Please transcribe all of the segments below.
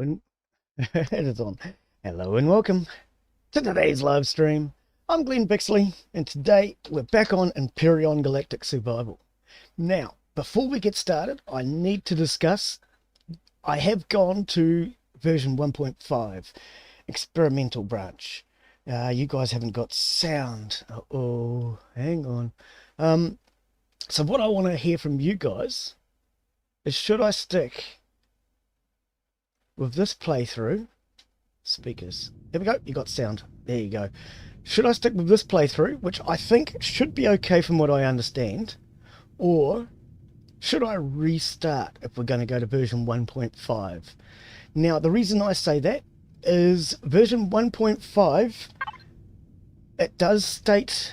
And it is on. Hello and welcome to today's live stream. I'm Glenn Bixley, and today we're back on Empyrion Galactic Survival. Now, before we get started, I need to discuss, I have gone to version 1.5, experimental branch. You guys haven't got sound. Uh-oh, hang on. So what I want to hear from you guys is, should I stick with this playthrough? Speakers. There we go. You got sound. There you go. Should I stick with this playthrough, which I think should be okay from what I understand, or should I restart if we're going to go to version 1.5? Now, the reason I say that is version 1.5, it does state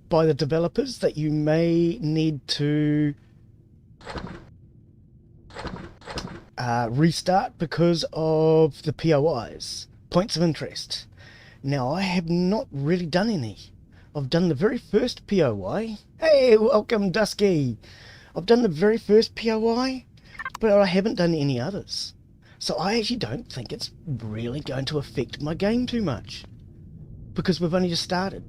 by the developers that you may need to restart because of the POIs, points of interest. Now, I have not really done any. I've done the very first POI. Hey, welcome, Dusky. I've done the very first POI, but I haven't done any others. So I actually don't think it's really going to affect my game too much, because we've only just started.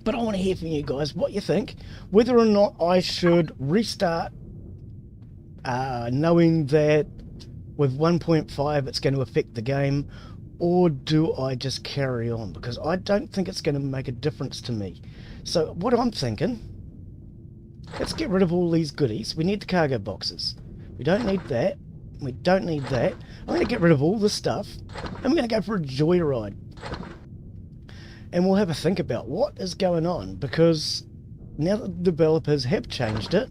But I want to hear from you guys what you think, whether or not I should restart, knowing that with 1.5 it's going to affect the game, or do I just carry on? Because I don't think it's going to make a difference to me. So what I'm thinking, let's get rid of all these goodies. We need the cargo boxes. We don't need that. We don't need that. I'm going to get rid of all this stuff, and we're going to go for a joyride. And we'll have a think about what is going on, because now that the developers have changed it,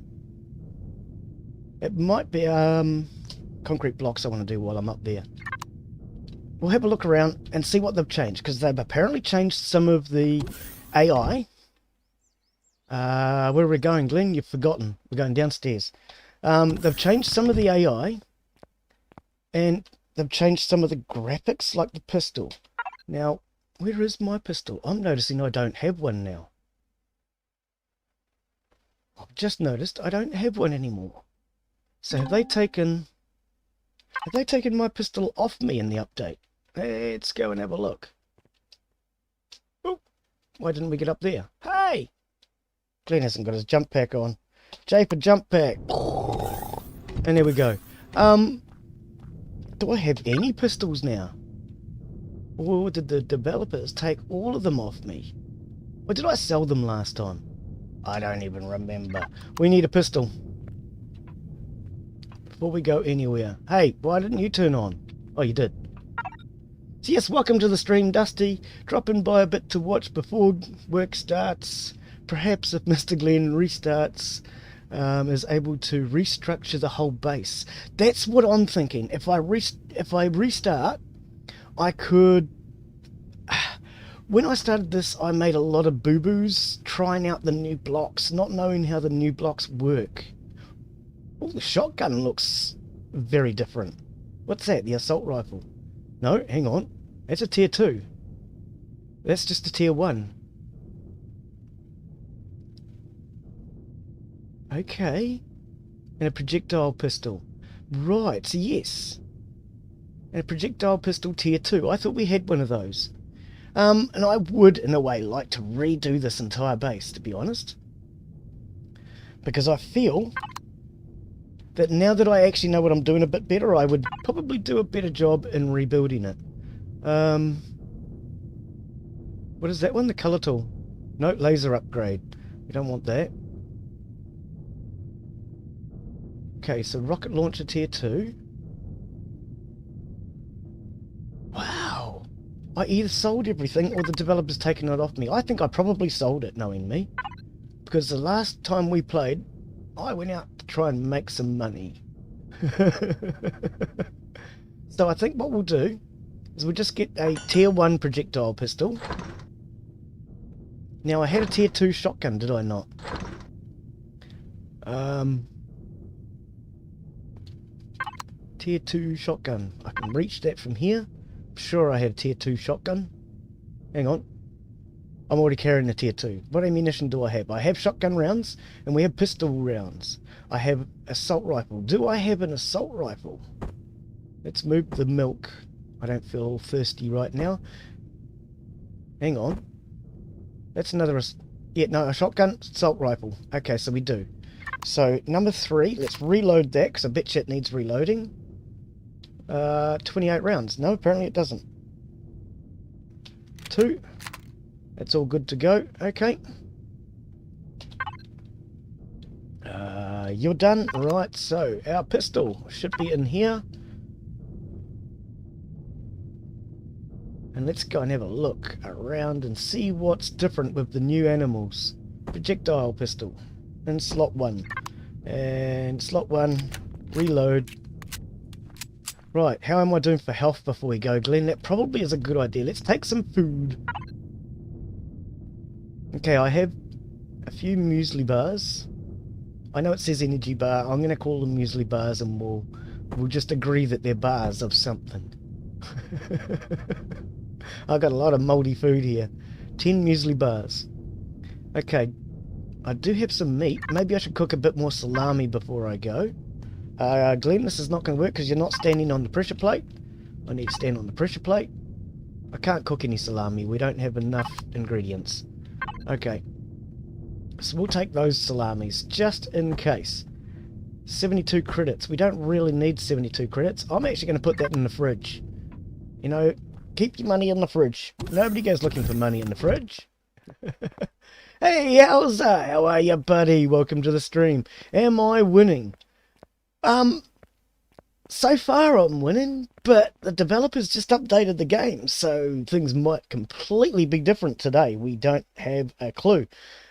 it might be concrete blocks I want to do while I'm up there. We'll have a look around and see what they've changed, because they've apparently changed some of the AI. Where are we going, Glenn? You've forgotten. We're going downstairs. They've changed some of the AI, and they've changed some of the graphics, like the pistol. Now, where is my pistol? I'm noticing I don't have one now. I've just noticed I don't have one anymore. So have they taken my pistol off me in the update? Let's go and have a look. Oh, why didn't we get up there? Hey! Glenn hasn't got his jump pack on. J for jump pack. And there we go. Do I have any pistols now? Or did the developers take all of them off me? Or did I sell them last time? I don't even remember. We need a pistol before we go anywhere. Hey, why didn't you turn on? Oh, you did. So yes, welcome to the stream, Dusty. Dropping by a bit to watch before work starts. Perhaps if Mr. Glenn restarts, is able to restructure the whole base. That's what I'm thinking. If I restart, I could... When I started this, I made a lot of boo-boos trying out the new blocks, not knowing how the new blocks work. Oh, the shotgun looks very different. What's that? The assault rifle? No, hang on. That's a tier 2. That's just a tier 1. Okay. And a projectile pistol. Right, so yes. And a projectile pistol tier 2. I thought we had one of those. And I would, in a way, like to redo this entire base, to be honest. Because I feel that now that I actually know what I'm doing a bit better, I would probably do a better job in rebuilding it. What is that one? The colour tool. No, laser upgrade. We don't want that. Okay, so rocket launcher tier 2. Wow. I either sold everything or the developer's taken it off me. I think I probably sold it, knowing me. Because the last time we played, I went out to try and make some money. So I think what we'll do is we'll just get a tier 1 projectile pistol. Now I had a tier 2 shotgun, did I not? Tier 2 shotgun. I can reach that from here. I'm sure I had a tier 2 shotgun. Hang on. I'm already carrying a tier 2. What ammunition do I have? I have shotgun rounds, and we have pistol rounds. I have assault rifle. Do I have an assault rifle? Let's move the milk. I don't feel thirsty right now. Hang on. That's another... Yeah, no, a shotgun, assault rifle. Okay, so we do. So, number 3, let's reload that, because I bet you it needs reloading. 28 rounds. No, apparently it doesn't. 2. That's all good to go. Okay. You're done. Right, so our pistol should be in here. And let's go and have a look around and see what's different with the new animals. Projectile pistol. And slot 1. And slot 1. Reload. Right, how am I doing for health before we go, Glenn? That probably is a good idea. Let's take some food. Okay, I have a few muesli bars. I know it says energy bar. I'm going to call them muesli bars, and we'll just agree that they're bars of something. I've got a lot of mouldy food here. 10 muesli bars. Okay, I do have some meat. Maybe I should cook a bit more salami before I go. Glenn, this is not going to work because you're not standing on the pressure plate. I need to stand on the pressure plate. I can't cook any salami. We don't have enough ingredients. Okay. So we'll take those salamis just in case. 72 credits. We don't really need 72 credits. I'm actually going to put that in the fridge. You know, keep your money in the fridge. Nobody goes looking for money in the fridge. Hey, Elsa! How are you, buddy? Welcome to the stream. Am I winning? So far I'm winning, but the developers just updated the game, so things might completely be different today. We don't have a clue.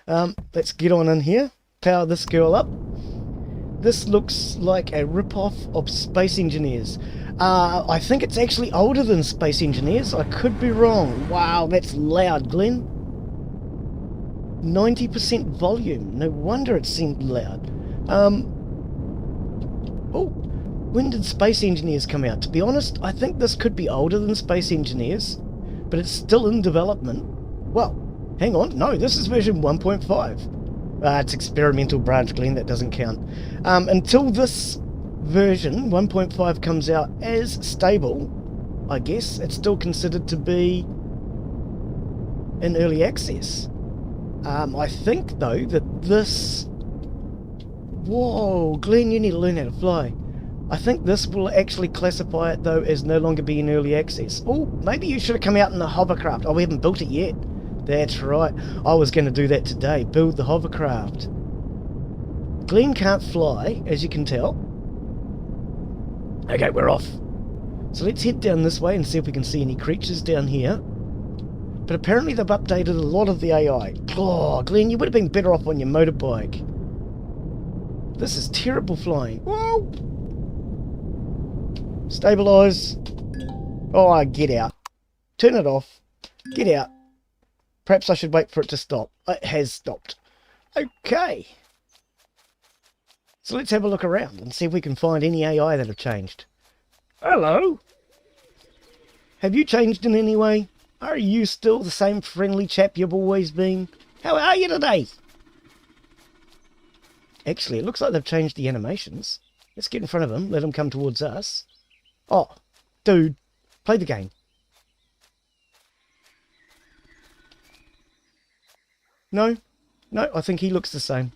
Let's get on in here, power this girl up. This looks like a rip-off of Space Engineers. I think it's actually older than Space Engineers. I could be wrong. Wow, that's loud, Glenn. 90% volume. No wonder it seemed loud. Oh, when did Space Engineers come out? To be honest, I think this could be older than Space Engineers, but it's still in development. Well, hang on. No, this is version 1.5. It's experimental branch, Glenn. That doesn't count. Until this version 1.5 comes out as stable, I guess it's still considered to be in early access. I think, though, that this... Whoa, Glenn, you need to learn how to fly. I think this will actually classify it, though, as no longer being early access. Oh, maybe you should have come out in the hovercraft. Oh, we haven't built it yet. That's right. I was going to do that today. Build the hovercraft. Glenn can't fly, as you can tell. Okay, we're off. So let's head down this way and see if we can see any creatures down here. But apparently they've updated a lot of the AI. Oh, Glenn, you would have been better off on your motorbike. This is terrible flying. Whoa! Stabilise. Oh, get out. Turn it off. Get out. Perhaps I should wait for it to stop. It has stopped. Okay. So let's have a look around and see if we can find any AI that have changed. Hello? Have you changed in any way? Are you still the same friendly chap you've always been? How are you today? Actually, it looks like they've changed the animations. Let's get in front of them, let them come towards us. Oh, dude, play the game. No, I think he looks the same.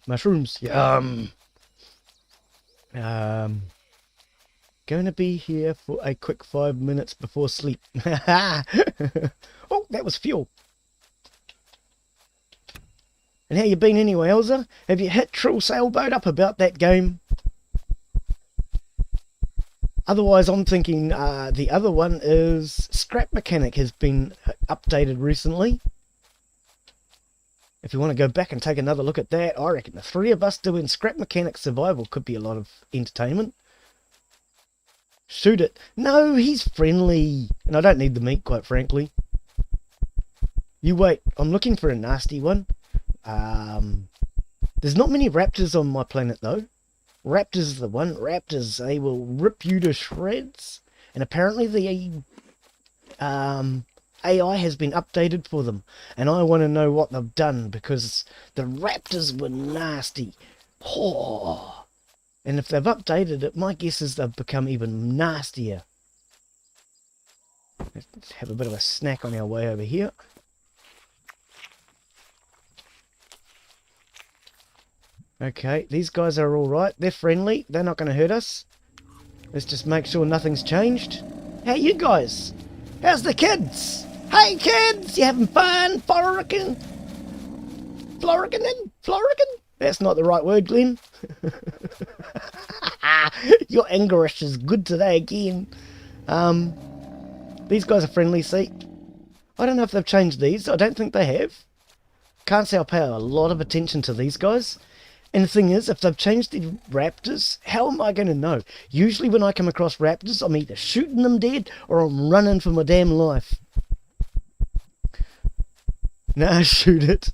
Mushrooms, yum. Going to be here for a quick 5 minutes before sleep. Oh, that was fuel. And how you been anyway, Elsa? Have you hit Trill Sailboat up about that game? Otherwise, I'm thinking the other one is Scrap Mechanic has been updated recently. If you want to go back and take another look at that, I reckon the 3 of us doing Scrap Mechanic Survival could be a lot of entertainment. Shoot it. No, he's friendly. And I don't need the meat, quite frankly. You wait. I'm looking for a nasty one. There's not many raptors on my planet, though. Raptors is the one. Raptors, they will rip you to shreds. And apparently the AI has been updated for them. And I want to know what they've done, because the raptors were nasty. Oh. And if they've updated it, my guess is they've become even nastier. Let's have a bit of a snack on our way over here. Okay, these guys are alright. They're friendly. They're not going to hurt us. Let's just make sure nothing's changed. Hey, you guys! How's the kids? Hey, kids! You having fun? Florican? That's not the right word, Glenn. Your English is good today again. These guys are friendly, see? I don't know if they've changed these. I don't think they have. Can't say I pay a lot of attention to these guys. And the thing is, if they've changed the raptors, how am I going to know? Usually when I come across raptors, I'm either shooting them dead or I'm running for my damn life. Nah, shoot it.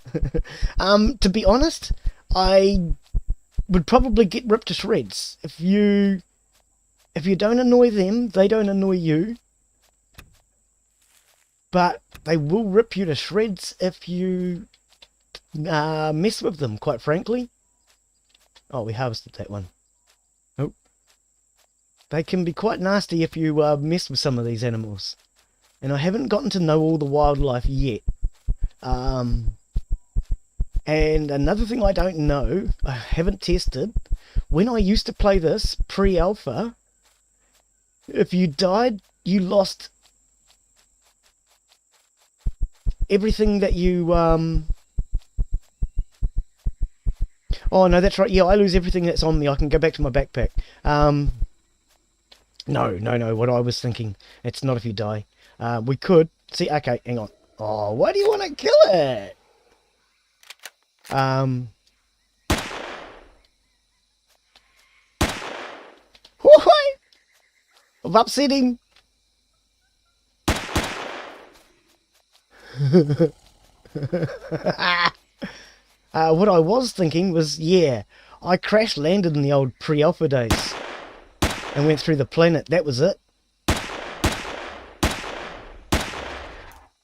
To be honest, I would probably get ripped to shreds. If you don't annoy them, they don't annoy you. But they will rip you to shreds if you mess with them, quite frankly. Oh, we harvested that one. Oh. They can be quite nasty if you mess with some of these animals. And I haven't gotten to know all the wildlife yet. And another thing I don't know, I haven't tested, when I used to play this pre-alpha, if you died, you lost everything that you oh no, that's right, yeah, I lose everything that's on me. I can go back to my backpack. No, what I was thinking, it's not if you die. We could see, okay, hang on. Oh, why do you want to kill it? I've upset him. What I was thinking was, yeah, I crash landed in the old pre-alpha days and went through the planet. That was it.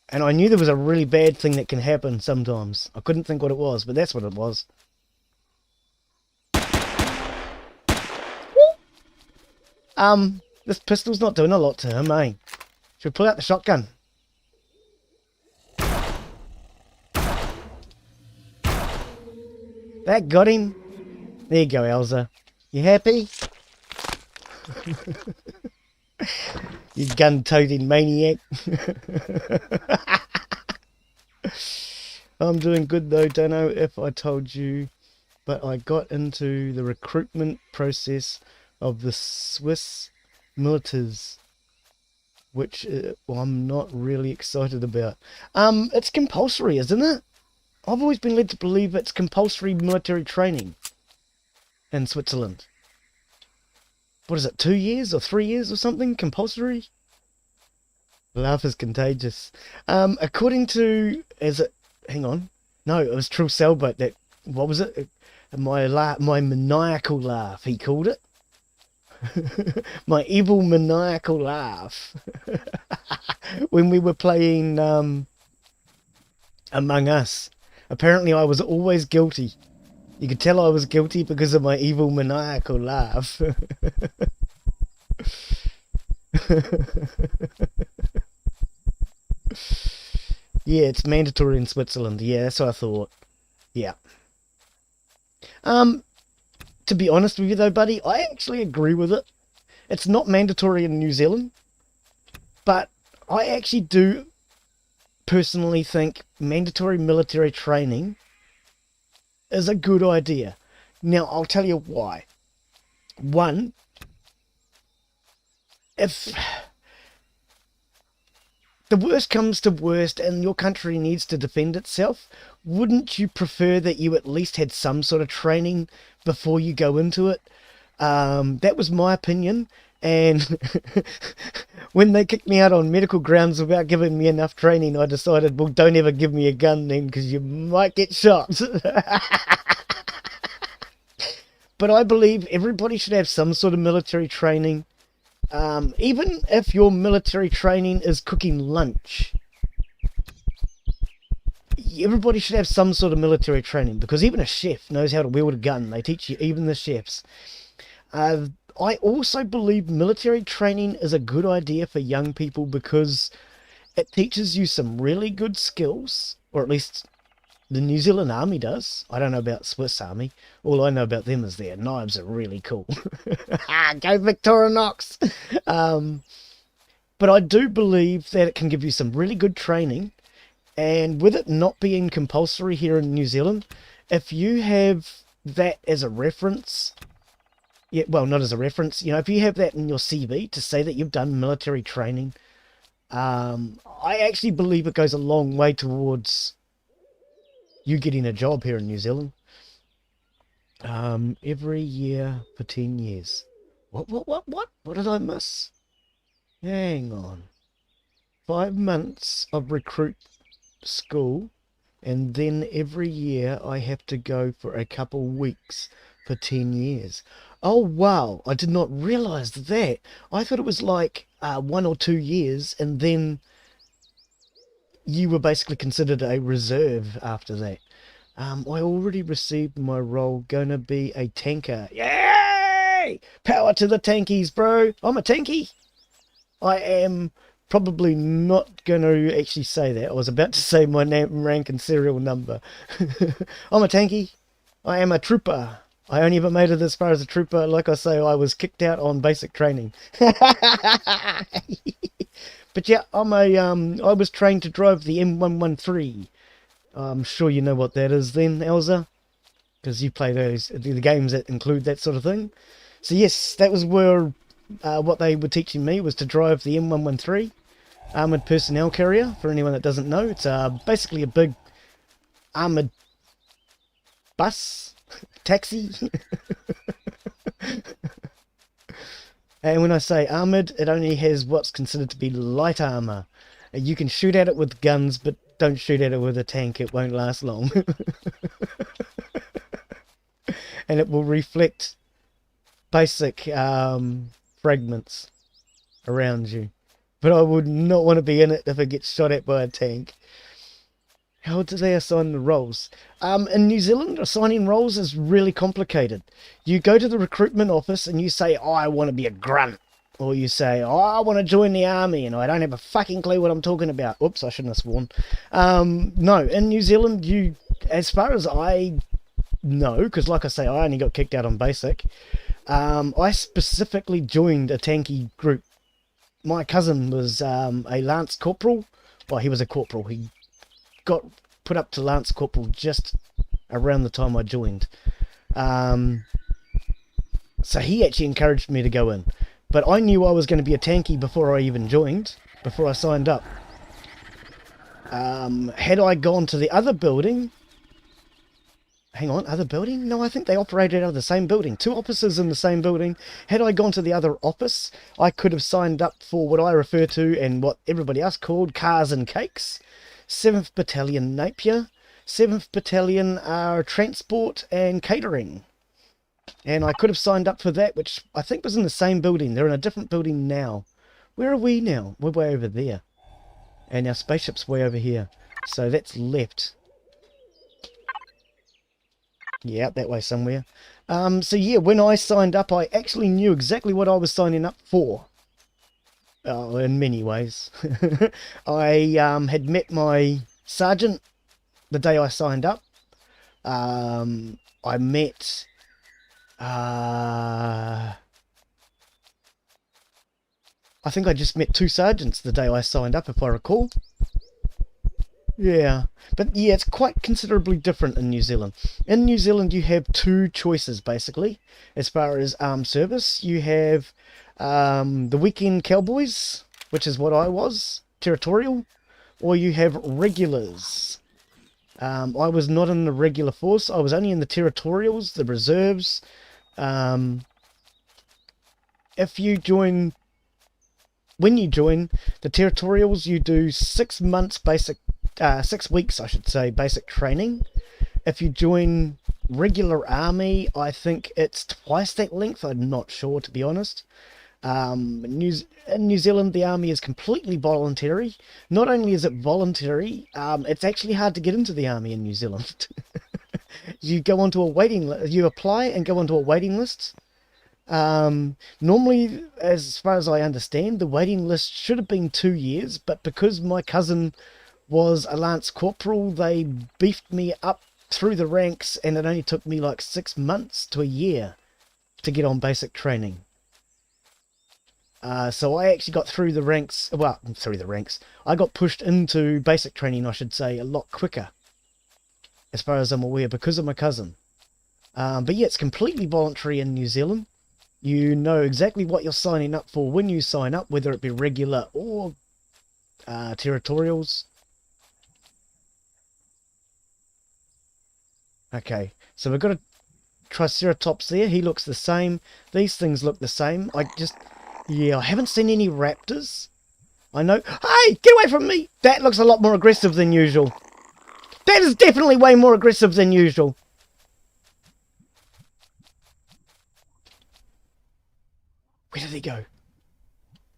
And I knew there was a really bad thing that can happen sometimes. I couldn't think what it was, but that's what it was. This pistol's not doing a lot to him, eh? Should we pull out the shotgun? That got him. There you go, Elsa. You happy? You gun-toting maniac. I'm doing good though. Don't know if I told you, but I got into the recruitment process of the Swiss militaries, which well, I'm not really excited about. It's compulsory, isn't it? I've always been led to believe it's compulsory military training in Switzerland. What is it, 2 years or 3 years or something? Compulsory? Laugh is contagious. According to, hang on. No, it was True Sailboat that, what was it? My maniacal laugh, he called it. My evil maniacal laugh. When we were playing Among Us. Apparently I was always guilty. You could tell I was guilty because of my evil maniacal laugh. Yeah, it's mandatory in Switzerland. Yeah, that's what I thought. Yeah. To be honest with you though, buddy, I actually agree with it. It's not mandatory in New Zealand, but I actually do personally think mandatory military training is a good idea. Now, I'll tell you why. One, if the worst comes to worst and your country needs to defend itself, wouldn't you prefer that you at least had some sort of training before you go into it? That was my opinion. And when they kicked me out on medical grounds without giving me enough training, I decided, well, don't ever give me a gun then, because you might get shot. But I believe everybody should have some sort of military training. Even if your military training is cooking lunch. Everybody should have some sort of military training, because even a chef knows how to wield a gun. They teach you, even the chefs. I also believe military training is a good idea for young people because it teaches you some really good skills, or at least the New Zealand Army does. I don't know about Swiss Army. All I know about them is their knives are really cool. Go Victorinox! But I do believe that it can give you some really good training. And with it not being compulsory here in New Zealand, if you have that as a reference, yeah, well, not as a reference, you know, if you have that in your CV to say that you've done military training, I actually believe it goes a long way towards you getting a job here in New Zealand. Every year for 10 years. What did I miss? Hang on. 5 months of recruit school, and then every year I have to go for a couple weeks for 10 years. Oh, wow. I did not realize that. I thought it was like 1 or 2 years, and then you were basically considered a reserve after that. I already received my role, gonna be a tanker. Yay! Power to the tankies, bro. I'm a tanky. I am probably not going to actually say that. I was about to say my name, rank, and serial number. I'm a tanky. I am a trooper. I only ever made it as far as a trooper. Like I say, I was kicked out on basic training. But yeah, I was trained to drive the M113. I'm sure you know what that is then, Elsa, because you play the games that include that sort of thing. So yes, that was where what they were teaching me was to drive the M113 armoured personnel carrier. For anyone that doesn't know, it's basically a big armoured bus, taxi. And when I say armoured, it only has what's considered to be light armour. You can shoot at it with guns, but don't shoot at it with a tank, it won't last long. And it will reflect basic fragments around you. But I would not want to be in it if it gets shot at by a tank. How do they assign the roles? In New Zealand, assigning roles is really complicated. You go to the recruitment office and you say, oh, I want to be a grunt. Or you say, oh, I want to join the army and I don't have a fucking clue what I'm talking about. Oops, I shouldn't have sworn. No, in New Zealand, you, as far as I know, because like I say, I only got kicked out on basic, I specifically joined a tanky group. My cousin was a Lance Corporal. Well, he was a corporal. He got put up to Lance Corporal just around the time I joined. So he actually encouraged me to go in. But I knew I was going to be a tanky before I even joined, before I signed up. Had I gone to the other building... Hang on, other building? No, I think they operated out of the same building. 2 offices in the same building. Had I gone to the other office, I could have signed up for what I refer to and what everybody else called cars and cakes. 7th Battalion Napier. 7th Battalion Transport and Catering. And I could have signed up for that, which I think was in the same building. They're in a different building now. Where are we now? We're way over there. And our spaceship's way over here. So that's left. Yeah, that way somewhere. So yeah, when I signed up, I actually knew exactly what I was signing up for. In many ways. I had met my sergeant the day I signed up. I met... I think I just met 2 sergeants the day I signed up, if I recall. Yeah, but yeah, it's quite considerably different in New Zealand. In New Zealand, you have 2 choices, basically, as far as armed service. You have the weekend cowboys, which is what I was, territorial, or you have regulars. I was not in the regular force. I was only in the territorials, the reserves. If you join... When you join the territorials, you do 6 months basic... 6 weeks, I should say, basic training. If you join regular army, I think it's twice that length. I'm not sure, to be honest. In New Zealand, the army is completely voluntary. Not only is it voluntary, it's actually hard to get into the army in New Zealand. You go onto a waiting list. You apply and go onto a waiting list. Normally, as far as I understand, the waiting list should have been 2 years, but because my cousin was a lance corporal, they beefed me up through the ranks, and it only took me like 6 months to a year to get on basic training. So I actually got through the ranks, well, through the ranks. I got pushed into basic training, I should say, a lot quicker, as far as I'm aware, because of my cousin. But yeah, it's completely voluntary in New Zealand. You know exactly what you're signing up for when you sign up, whether it be regular or territorials. Okay, so we've got a Triceratops there. He looks the same. These things look the same. Yeah, I haven't seen any raptors. I know. Hey, get away from me! That looks a lot more aggressive than usual. That is definitely way more aggressive than usual. Where did he go?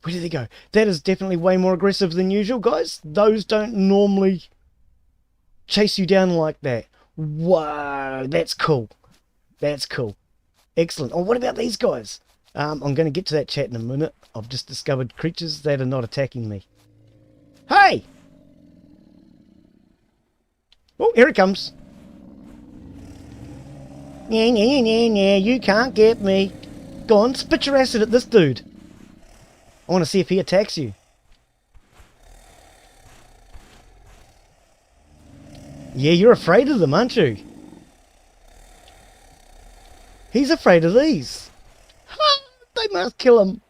Where did he go? That is definitely way more aggressive than usual, guys. Those don't normally chase you down like that. Whoa, that's cool. That's cool. Excellent. Oh, what about these guys? I'm going to get to that chat in a minute. I've just discovered creatures that are not attacking me. Hey! Oh, here it comes. Yeah, you can't get me. Go on, spit your acid at this dude. I want to see if he attacks you. Yeah, you're afraid of them, aren't you? He's afraid of these. They must kill him.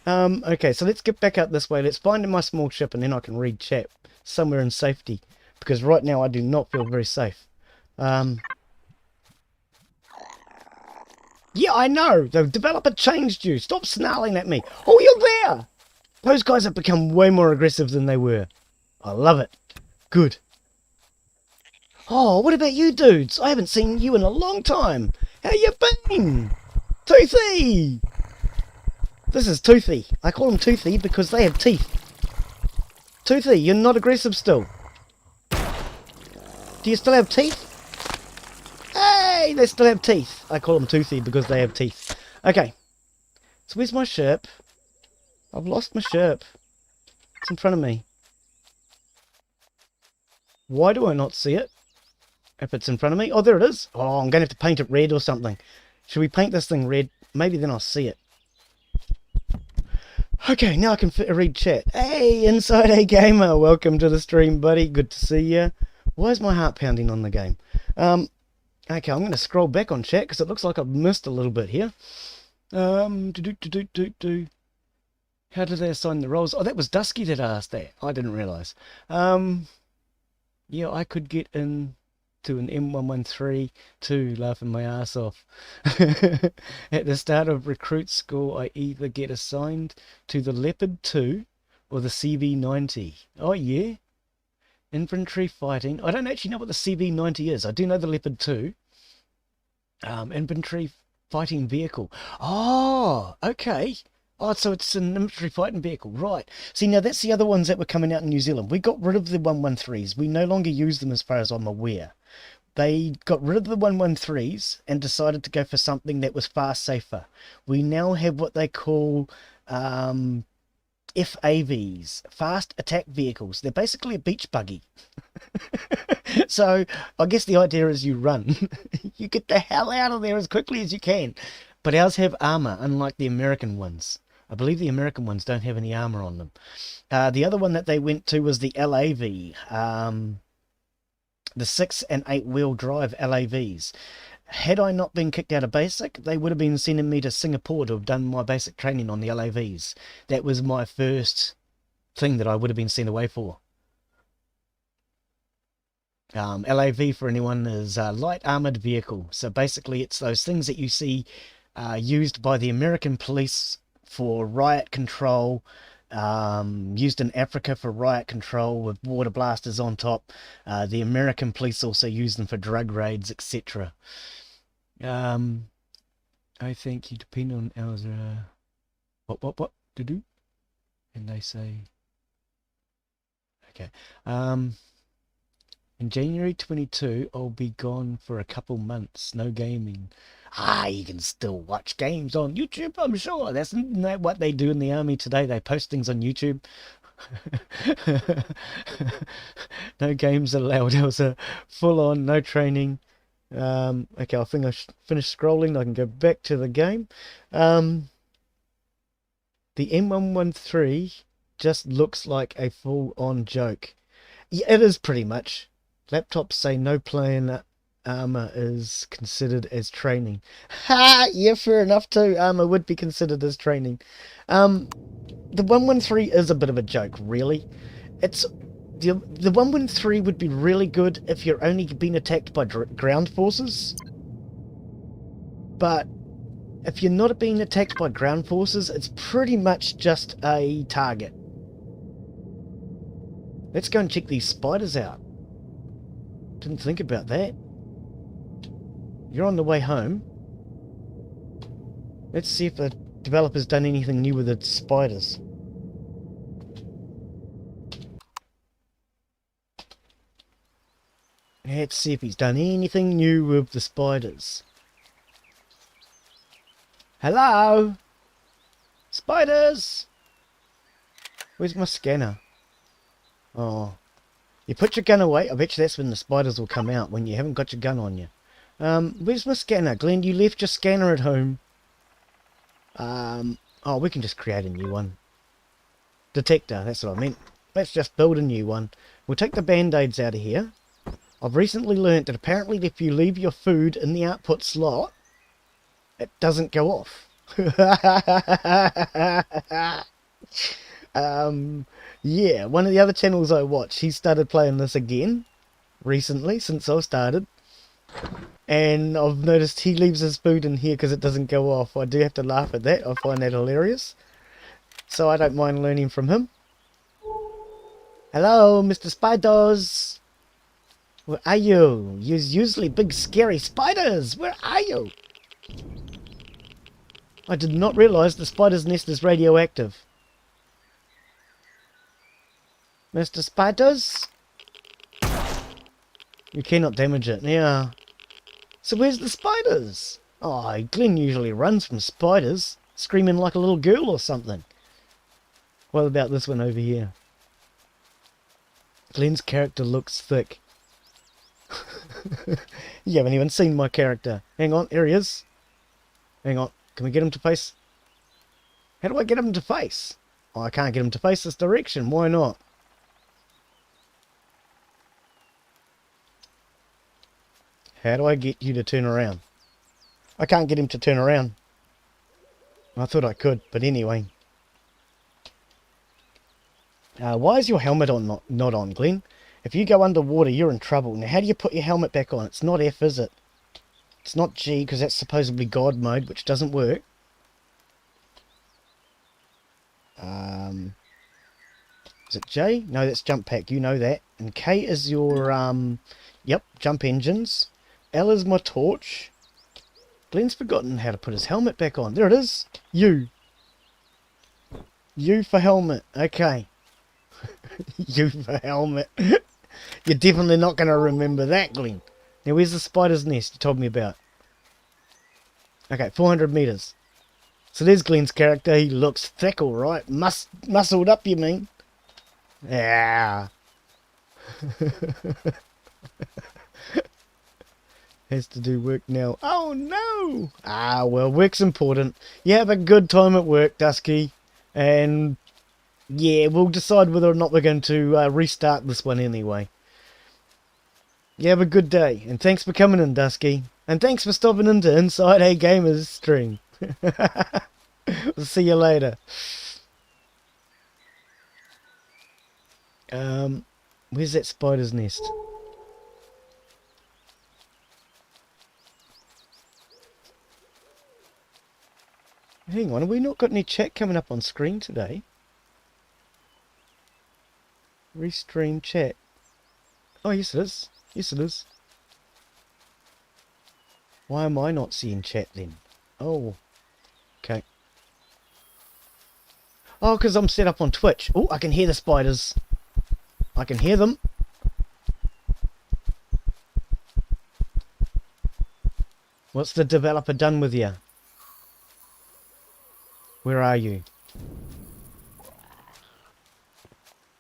Okay, so let's get back out this way. Let's find my small ship and then I can read chat somewhere in safety. Because right now I do not feel very safe. Yeah, I know. The developer changed you. Stop snarling at me. Oh, you're there. Those guys have become way more aggressive than they were. I love it. Good. Oh, what about you dudes? I haven't seen you in a long time. How you been? Toothy! This is Toothy. I call them Toothy because they have teeth. Toothy, you're not aggressive still. Do you still have teeth? Hey, they still have teeth. I call them Toothy because they have teeth. Okay. So where's my ship? I've lost my ship. It's in front of me. Why do I not see it? If it's in front of me. Oh, there it is. Oh, I'm going to have to paint it red or something. Should we paint this thing red? Maybe then I'll see it. Okay, now I can read chat. Hey, Inside A Gamer. Welcome to the stream, buddy. Good to see you. Why is my heart pounding on the game? Okay, I'm going to scroll back on chat because it looks like I've missed a little bit here. How did they assign the roles? Oh, that was Dusky that asked that. I didn't realise. Yeah, I could get in to an M113 too, laughing my ass off. At the start of recruit school, I either get assigned to the Leopard 2 or the CV90. Oh, yeah? Infantry fighting. I don't actually know what the CV90 is. I do know the Leopard 2. Infantry fighting vehicle. Oh, okay. Oh, so it's an infantry fighting vehicle, right. See, now that's the other ones that were coming out in New Zealand. We got rid of the 113s. We no longer use them as far as I'm aware. They got rid of the 113s and decided to go for something that was far safer. We now have what they call FAVs, fast attack vehicles. They're basically a beach buggy. So I guess the idea is you run. You get the hell out of there as quickly as you can. But ours have armor, unlike the American ones. I believe the American ones don't have any armor on them. The other one that they went to was the LAV, the 6 and 8 wheel drive LAVs. Had I not been kicked out of basic, they would have been sending me to Singapore to have done my basic training on the LAVs. That was my first thing that I would have been sent away for. LAV, for anyone, is a light armored vehicle. So basically it's those things that you see used by the American police for riot control, used in Africa for riot control with water blasters on top. The American police also use them for drug raids, etc. I think you depend on ours. What to do? And they say, okay. In January 22, I'll be gone for a couple months. No gaming. Ah, you can still watch games on YouTube, I'm sure. Isn't that what they do in the army today? They post things on YouTube. No games allowed. It was a full-on, no training. Okay, I think I finish scrolling. I can go back to the game. The M113 just looks like a full-on joke. Yeah, it is pretty much. Laptops say no player armor is considered as training. Ha! Yeah, fair enough too. Armor would be considered as training. The 113 is a bit of a joke, really. It's the 113 would be really good if you're only being attacked by ground forces. But if you're not being attacked by ground forces, it's pretty much just a target. Let's go and check these spiders out. Didn't think about that. You're on the way home. Let's see if the developer's done anything new with the spiders. Let's see if he's done anything new with the spiders. Hello? Spiders! Where's my scanner? Oh. You put your gun away. I bet you that's when the spiders will come out, when you haven't got your gun on you. Where's my scanner? Glenn, you left your scanner at home. Oh, we can just create a new one. Detector, that's what I meant. Let's just build a new one. We'll take the band-aids out of here. I've recently learnt that apparently if you leave your food in the output slot, it doesn't go off. Yeah, one of the other channels I watch, he started playing this again recently, since I started. And I've noticed he leaves his food in here because it doesn't go off. I do have to laugh at that. I find that hilarious. So I don't mind learning from him. Hello, Mr. Spiders. Where are you? You're usually big scary spiders. Where are you? I did not realise the spider's nest is radioactive. Mr. Spiders? You cannot damage it. Yeah. So where's the spiders? Oh, Glenn usually runs from spiders, screaming like a little girl or something. What about this one over here? Glenn's character looks thick. You haven't even seen my character. Hang on, here he is. Hang on, can we get him to face? How do I get him to face? Oh, I can't get him to face this direction. Why not? How do I get you to turn around? I can't get him to turn around. I thought I could, but anyway. Why is your helmet on not on, Glenn? If you go underwater, you're in trouble. Now, how do you put your helmet back on? It's not F, is it? It's not G, because that's supposedly God mode, which doesn't work. Is it J? No, that's jump pack. You know that. And K is your, yep, jump engines. L is my torch. Glenn's forgotten how to put his helmet back on. There it is. U. U for helmet. Okay. U for helmet. You're definitely not going to remember that, Glenn. Now, where's the spider's nest you told me about? Okay, 400 meters. So there's Glenn's character. He looks thick, alright. Muscled up, you mean? Yeah. Has to do work now. Oh, no! Ah, well, work's important. You have a good time at work, Dusky. And, yeah, we'll decide whether or not we're going to restart this one anyway. You have a good day. And thanks for coming in, Dusky. And thanks for stopping into Inside A Gamer's stream. We'll see you later. Where's that spider's nest? Hang on, have we not got any chat coming up on screen today? Restream chat. Oh, yes it is. Yes it is. Why am I not seeing chat then? Oh. Okay. Oh, because I'm set up on Twitch. Oh, I can hear the spiders. I can hear them. What's the developer done with you? Where are you?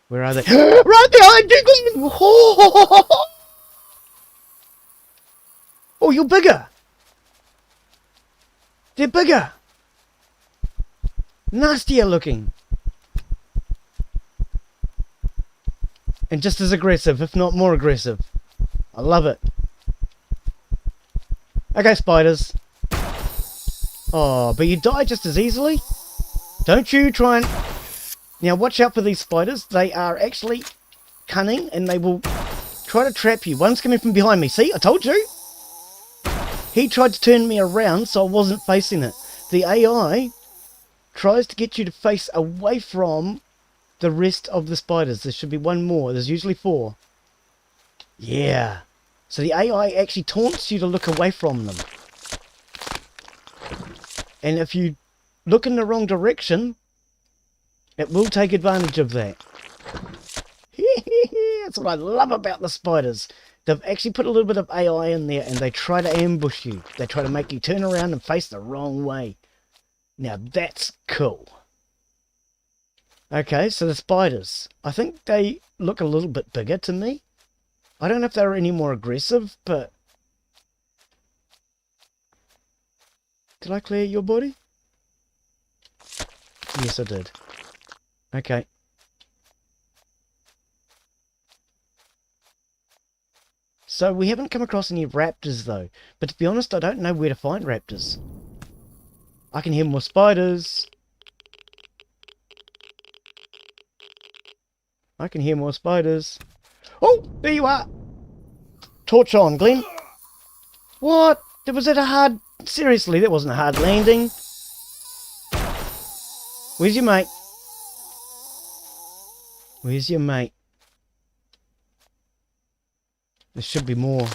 Where are they? Right behind you! Oh, you're bigger! They're bigger! Nastier looking! And just as aggressive, if not more aggressive. I love it. Okay, spiders. Oh, but you die just as easily? Don't you try and... Now, watch out for these spiders. They are actually cunning, and they will try to trap you. One's coming from behind me. See? I told you! He tried to turn me around, so I wasn't facing it. The AI tries to get you to face away from the rest of the spiders. There should be one more. There's usually 4. Yeah. So the AI actually taunts you to look away from them. And if you look in the wrong direction, it will take advantage of that. That's what I love about the spiders. They've actually put a little bit of AI in there, and they try to ambush you. They try to make you turn around and face the wrong way. Now that's cool. Okay, so the spiders. I think they look a little bit bigger to me. I don't know if they're any more aggressive, but... Did I clear your body? Yes, I did. Okay. So we haven't come across any raptors though. But to be honest, I don't know where to find raptors. I can hear more spiders. I can hear more spiders. Oh, there you are. Torch on, Glenn. What? Was it a hard... Seriously, that wasn't a hard landing. Where's your mate? Where's your mate? There should be more.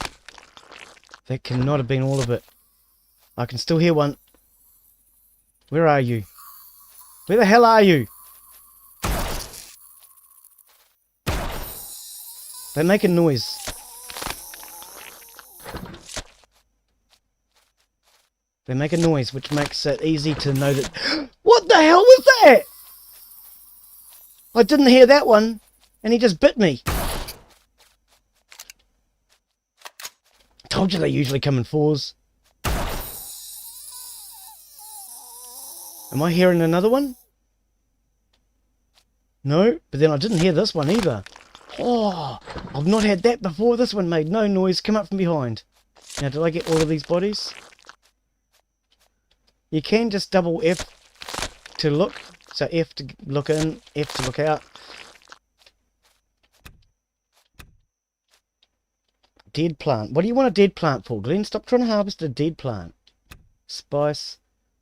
That cannot have been all of it. I can still hear one. Where are you? Where the hell are you? They make a noise. They make a noise which makes it easy to know that... What the hell was that? I didn't hear that one, and he just bit me. Told you they usually come in 4s. Am I hearing another one? No, but then I didn't hear this one either. Oh, I've not had that before. This one made no noise, come up from behind. Now, did I get all of these bodies? You can just double F to look. So F to look in, F to look out. Dead plant. What do you want a dead plant for, Glenn? Stop trying to harvest a dead plant. Spice.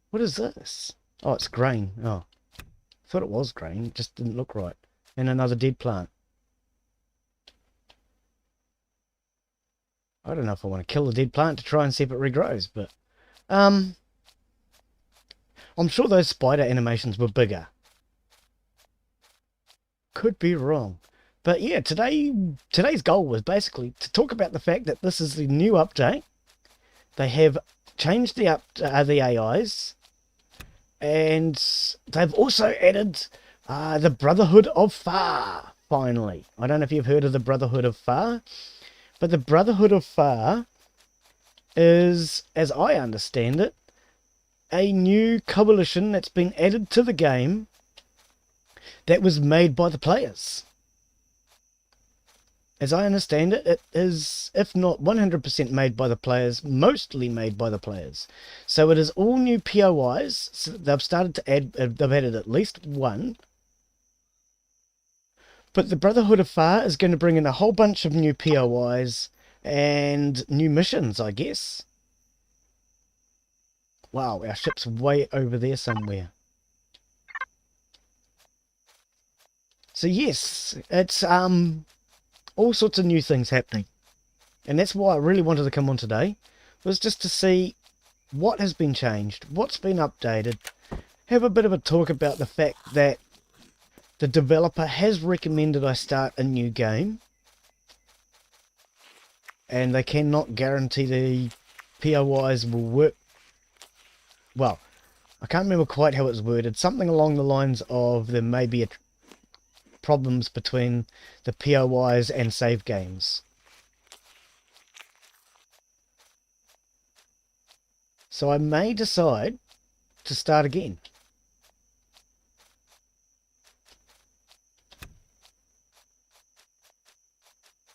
What is this? Oh, it's grain. Oh, I thought it was grain. It just didn't look right. And another dead plant. I don't know if I want to kill the dead plant to try and see if it regrows, but I'm sure those spider animations were bigger. Could be wrong. But yeah, today's goal was basically to talk about the fact that this is the new update. They have changed the AIs, and they've also added the Brotherhood of Far, finally. I don't know if you've heard of the Brotherhood of Far, but the Brotherhood of Far is, as I understand it, a new coalition that's been added to the game that was made by the players. As I understand it, it is, if not 100% made by the players, mostly made by the players. So it is all new POIs. So they've started to add, they've added at least one. But the Brotherhood of Far is going to bring in a whole bunch of new POIs and new missions, I guess. Wow, our ship's way over there somewhere. So yes, it's all sorts of new things happening. And that's why I really wanted to come on today, was just to see what has been changed, what's been updated, have a bit of a talk about the fact that the developer has recommended I start a new game, and they cannot guarantee POIs will work. Well, I can't remember quite how it was worded. Something along the lines of there may be problems between the POIs and save games. So I may decide to start again.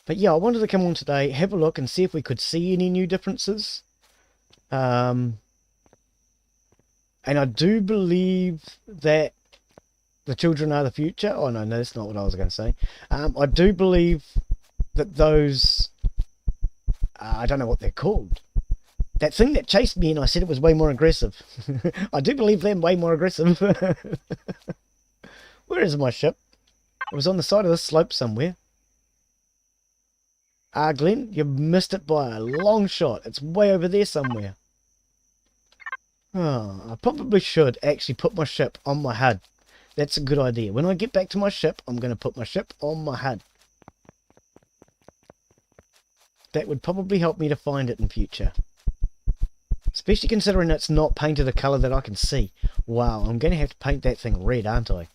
But yeah, I wanted to come on today, have a look and see if we could see any new differences. And I do believe that the children are the future. Oh no, that's not what I was going to say. I do believe that those, I don't know what they're called. That thing that chased me and I said it was way more aggressive. I do believe they're way more aggressive. Where is my ship? It was on the side of this slope somewhere. Glenn, you missed it by a long shot. It's way over there somewhere. Oh, I probably should actually put my ship on my HUD. That's a good idea. When I get back to my ship, I'm going to put my ship on my HUD. That would probably help me to find it in future. Especially considering it's not painted a colour that I can see. Wow, I'm going to have to paint that thing red, aren't I?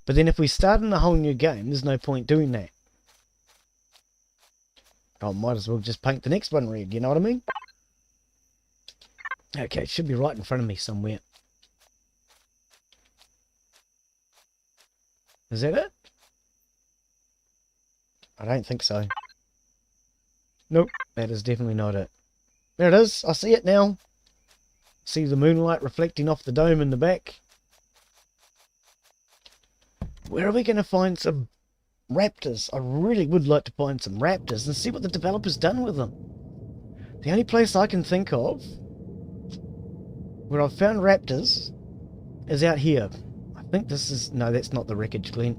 But then if we start in a whole new game, there's no point doing that. I might as well just paint the next one red, you know what I mean? Okay, it should be right in front of me somewhere. Is that it? I don't think so. Nope, that is definitely not it. There it is, I see it now. See the moonlight reflecting off the dome in the back. Where are we going to find some raptors? I really would like to find some raptors and see what the developer's done with them. The only place I can think of where I've found raptors is out here. I think this is... No, that's not the wreckage, Glenn.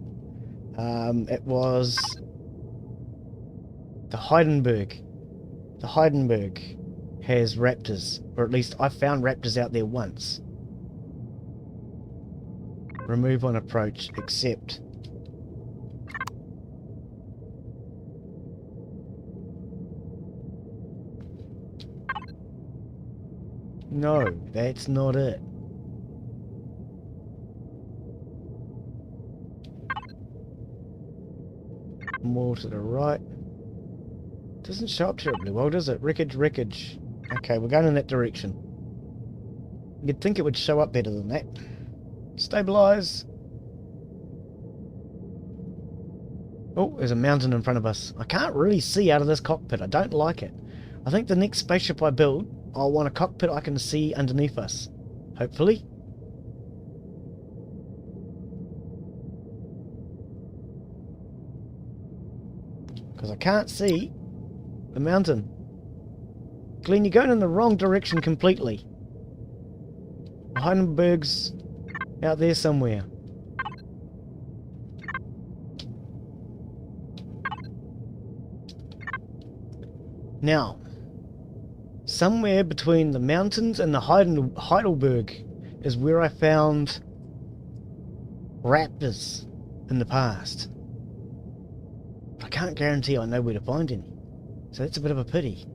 It was the Heidenberg. The Heidenberg has raptors, or at least I found raptors out there once. Remove on approach, accept. No, that's not it. More to the right. Doesn't show up terribly well, does it? Wreckage, wreckage. Okay, we're going in that direction. You'd think it would show up better than that. Stabilize. Oh, there's a mountain in front of us. I can't really see out of this cockpit. I don't like it. I think the next spaceship I build, I'll want a cockpit I can see underneath us. Hopefully. Because I can't see the mountain. Glenn, you're going in the wrong direction completely. Heidenberg's out there somewhere. Now, somewhere between the mountains and the Heidelberg is where I found raptors in the past. I can't guarantee I know where to find any. So that's a bit of a pity.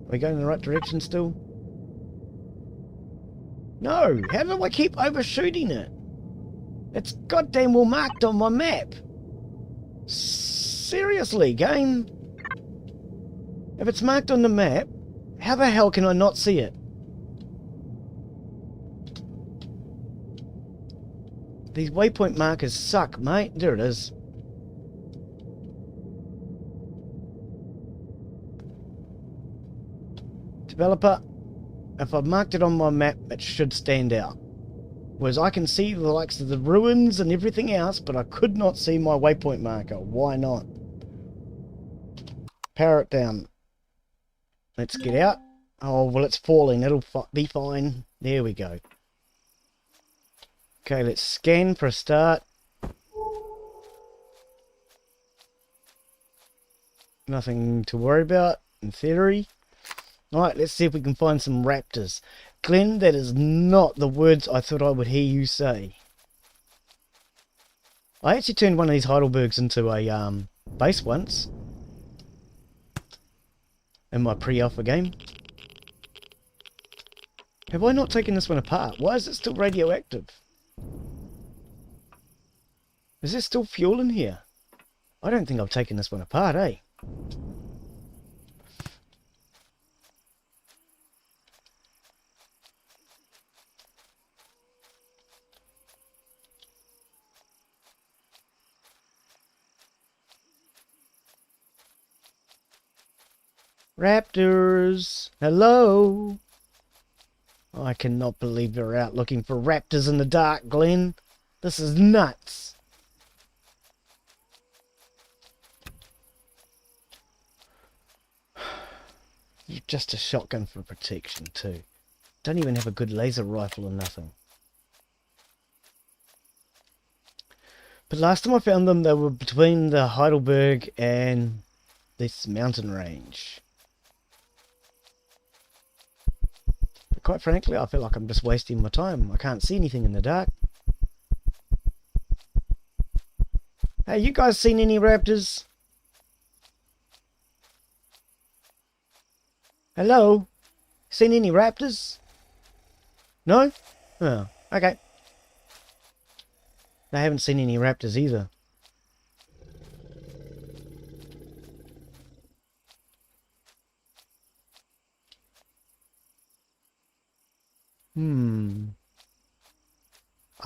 Are we going in the right direction still? No! How do I keep overshooting it? It's goddamn well marked on my map. Seriously, game? If it's marked on the map, how the hell can I not see it? These waypoint markers suck, mate. There it is. Developer, if I've marked it on my map, it should stand out. Whereas I can see the likes of the ruins and everything else, but I could not see my waypoint marker. Why not? Power it down. Let's get out. Oh, well, it's falling. It'll be fine. There we go. Okay, let's scan for a start. Nothing to worry about, in theory. Alright, let's see if we can find some raptors. Glenn, that is not the words I thought I would hear you say. I actually turned one of these Heidelbergs into a base once. In my pre-alpha game. Have I not taken this one apart? Why is it still radioactive? Is there still fuel in here? I don't think I've taken this one apart, eh? Raptors! Hello! I cannot believe you're out looking for raptors in the dark, Glenn. This is nuts. You're just a shotgun for protection, too. Don't even have a good laser rifle or nothing. But last time I found them, they were between the Heidelberg and this mountain range. But quite frankly, I feel like I'm just wasting my time. I can't see anything in the dark. Hey, you guys seen any raptors? Hello? Seen any raptors? No? Oh, okay. I haven't seen any raptors either.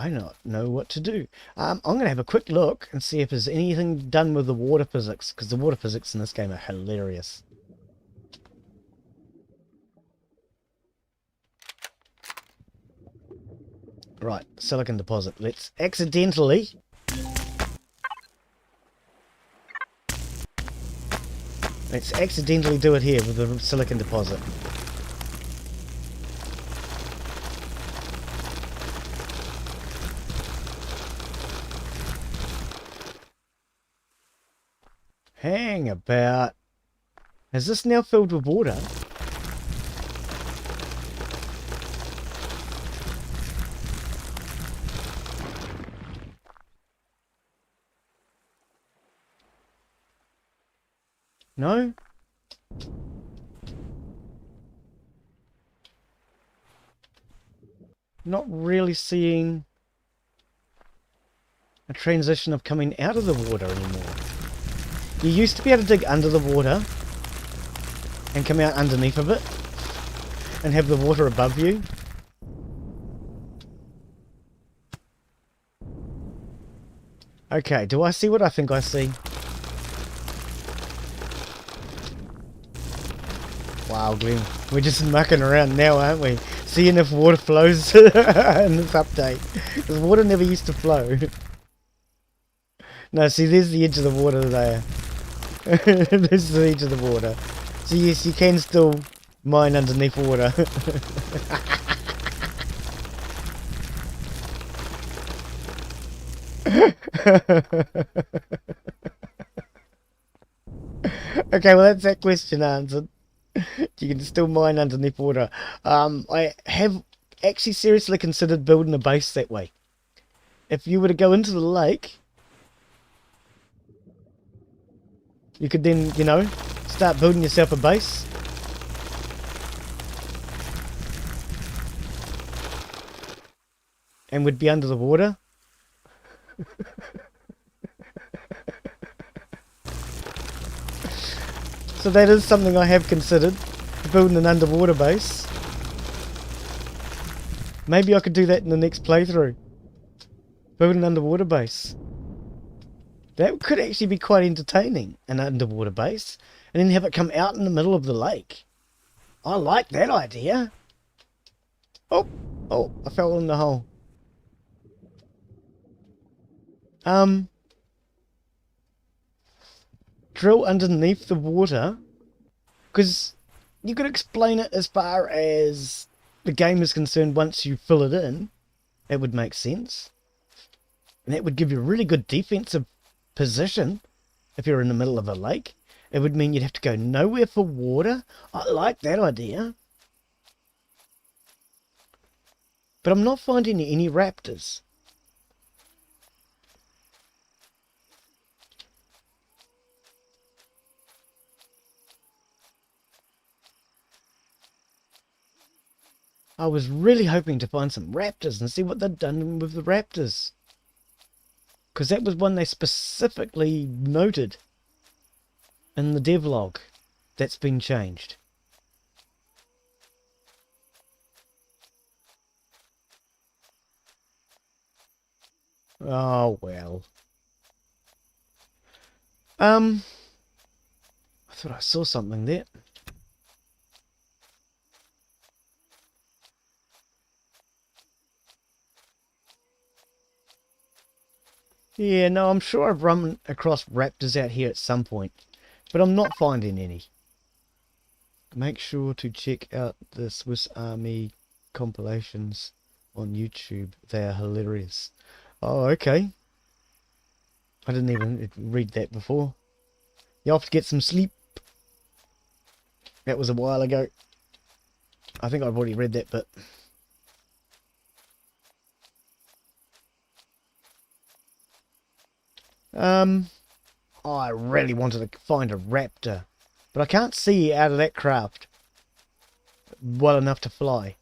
I don't know what to do. I'm going to have a quick look and see if there's anything done with the water physics, because the water physics in this game are hilarious. Right, silicon deposit. Let's accidentally do it here with the silicon deposit. Hang about. Is this now filled with water? No? Not really seeing a transition of coming out of the water anymore. You used to be able to dig under the water and come out underneath of it and have the water above you. Okay, do I see what I think I see? Wow, Glenn, we're just mucking around now, aren't we? Seeing if water flows in this update. Because water never used to flow. No, see, there's the edge of the water there. There's the edge of the water. So yes, you can still mine underneath water. Okay, well that's that question answered. You can still mine underneath water. I have actually seriously considered building a base that way. If you were to go into the lake, you could then, you know, start building yourself a base. And would be under the water. So that is something I have considered, building an underwater base. Maybe I could do that in the next playthrough. Build an underwater base. That could actually be quite entertaining, an underwater base. And then have it come out in the middle of the lake. I like that idea. Oh, I fell in the hole. Drill underneath the water, because you could explain it as far as the game is concerned. Once you fill it in, it would make sense, and that would give you a really good defensive position. If you're in the middle of a lake, it would mean you'd have to go nowhere for water. I like that idea, but I'm not finding any raptors. I was really hoping to find some raptors and see what they'd done with the raptors. Because that was one they specifically noted in the devlog. That's been changed. Oh, well. I thought I saw something there. Yeah, no, I'm sure I've run across raptors out here at some point, but I'm not finding any. Make sure to check out the Swiss Army compilations on YouTube. They are hilarious. Oh, okay. I didn't even read that before. You have to get some sleep. That was a while ago. I think I've already read that bit. I really wanted to find a raptor, but I can't see out of that craft well enough to fly.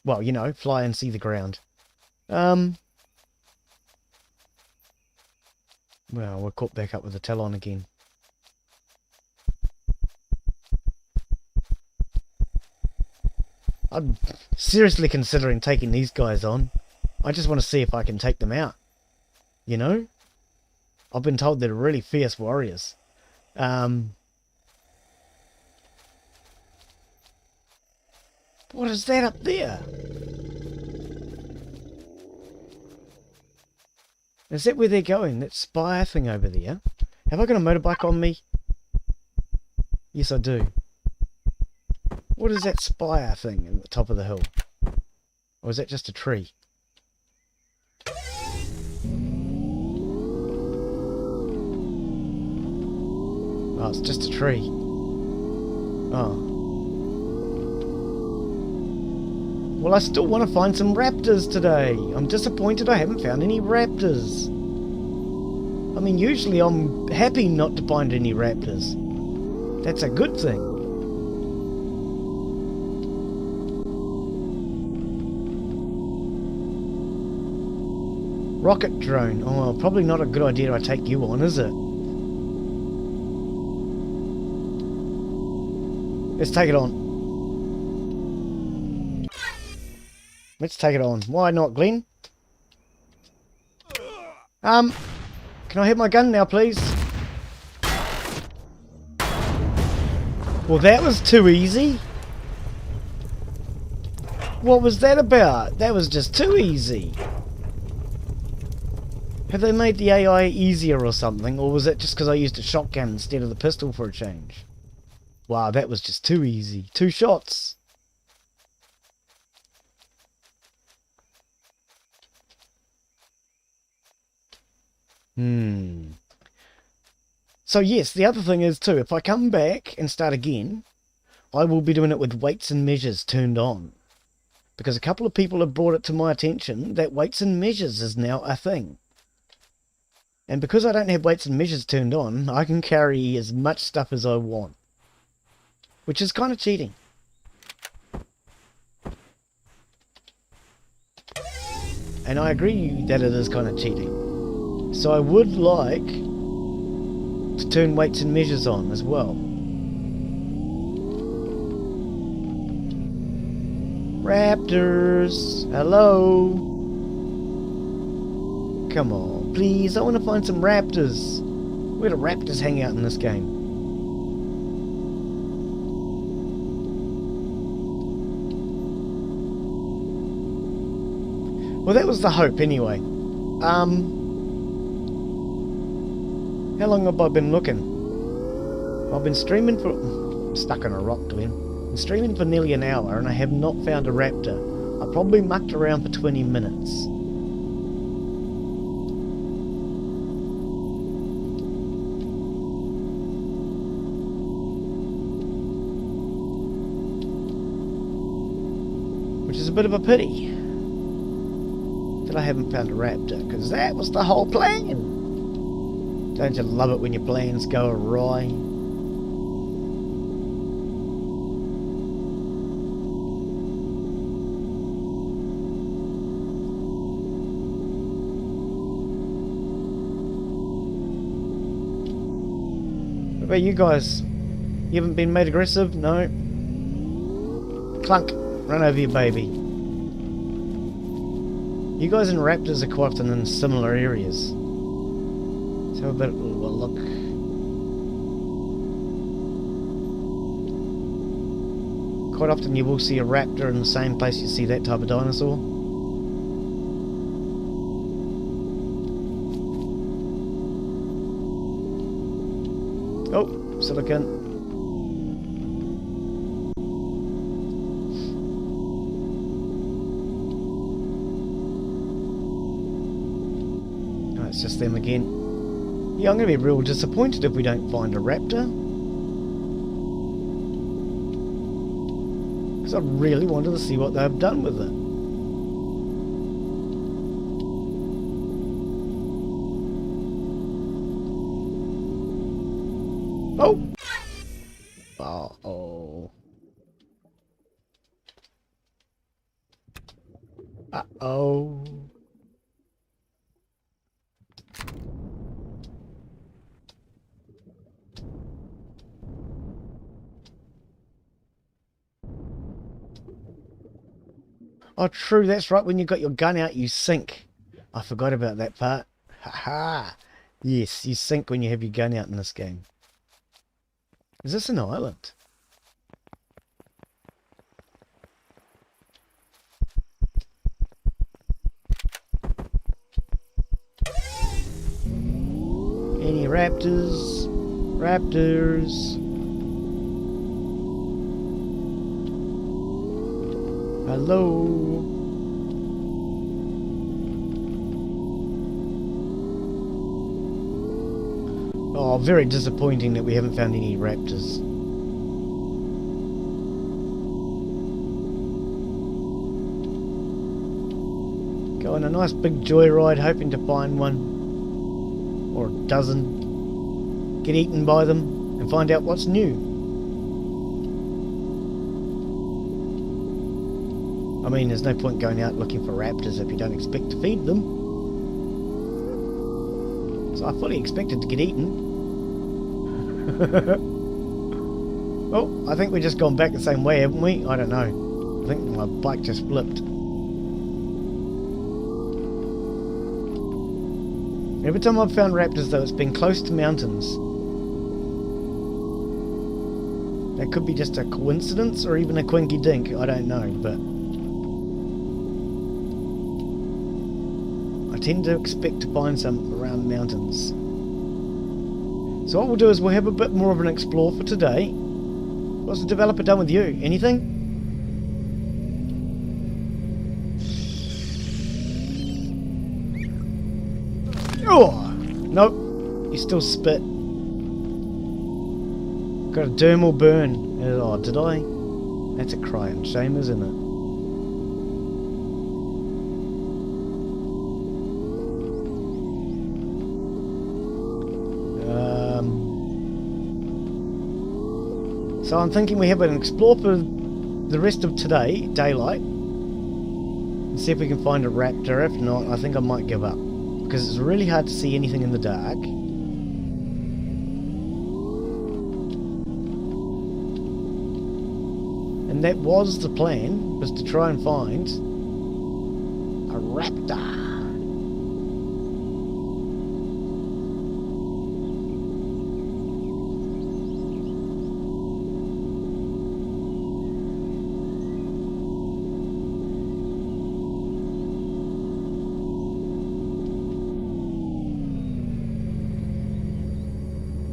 Well, you know, fly and see the ground. Well, we're caught back up with the Talon again. I'm seriously considering taking these guys on. I just want to see if I can take them out. You know? I've been told they're really fierce warriors. What is that up there? Is that where they're going? That spire thing over there? Have I got a motorbike on me? Yes, I do. What is that spire thing at the top of the hill? Or is that just a tree? Oh, it's just a tree. Oh. Well, I still want to find some raptors today. I'm disappointed I haven't found any raptors. I mean, usually I'm happy not to find any raptors. That's a good thing. Rocket drone. Oh, well, probably not a good idea I take you on, is it? Let's take it on. Let's take it on. Why not, Glenn? Can I hit my gun now, please? Well, that was too easy. What was that about? That was just too easy. Have they made the AI easier or something? Or was it just because I used a shotgun instead of the pistol for a change? Wow, that was just too easy. 2 shots. So yes, the other thing is too, if I come back and start again, I will be doing it with weights and measures turned on. Because a couple of people have brought it to my attention that weights and measures is now a thing. And because I don't have weights and measures turned on, I can carry as much stuff as I want. Which is kind of cheating. And I agree that it is kind of cheating. So I would like to turn weights and measures on as well. Raptors! Hello! Come on, please, I want to find some raptors. Where do raptors hang out in this game? Well, that was the hope anyway. How long have I been looking? I've been streaming for... I'm stuck on a rock, Glenn. I've been streaming for nearly an hour and I have not found a raptor. I probably mucked around for 20 minutes. Which is a bit of a pity that I haven't found a raptor, because that was the whole plan. Don't you love it when your plans go awry? Where you guys? You haven't been made aggressive? No? Clunk. Run over your baby. You guys and raptors are quite often in similar areas. Let's have a bit of a look. Quite often you will see a raptor in the same place you see that type of dinosaur. Oh, silicon. Oh, it's just them again. Yeah, I'm going to be real disappointed if we don't find a raptor. Because I really wanted to see what they've done with it. Oh! Uh-oh. Uh-oh. Oh, true, that's right. When you got your gun out, you sink. I forgot about that part. Haha. Yes, you sink when you have your gun out in this game. Is this an island? Any raptors? Raptors. Hello. Oh, very disappointing that we haven't found any raptors. Go on a nice big joyride hoping to find one. Or a dozen. Get eaten by them and find out what's new. I mean, there's no point going out looking for raptors if you don't expect to feed them. So I fully expected to get eaten. Oh, I think we've just gone back the same way, haven't we? I don't know. I think my bike just flipped. Every time I've found raptors, though, it's been close to mountains. That could be just a coincidence or even a quinky dink, I don't know, but I tend to expect to find some around mountains. So what we'll do is we'll have a bit more of an explore for today. What's the developer done with you? Anything? Oh! Nope. You still spit. Got a dermal burn. Oh, did I? That's a crying shame, isn't it? So I'm thinking we have an explore for the rest of today, daylight, and see if we can find a raptor. If not, I think I might give up, because it's really hard to see anything in the dark. And that was the plan, was to try and find a raptor.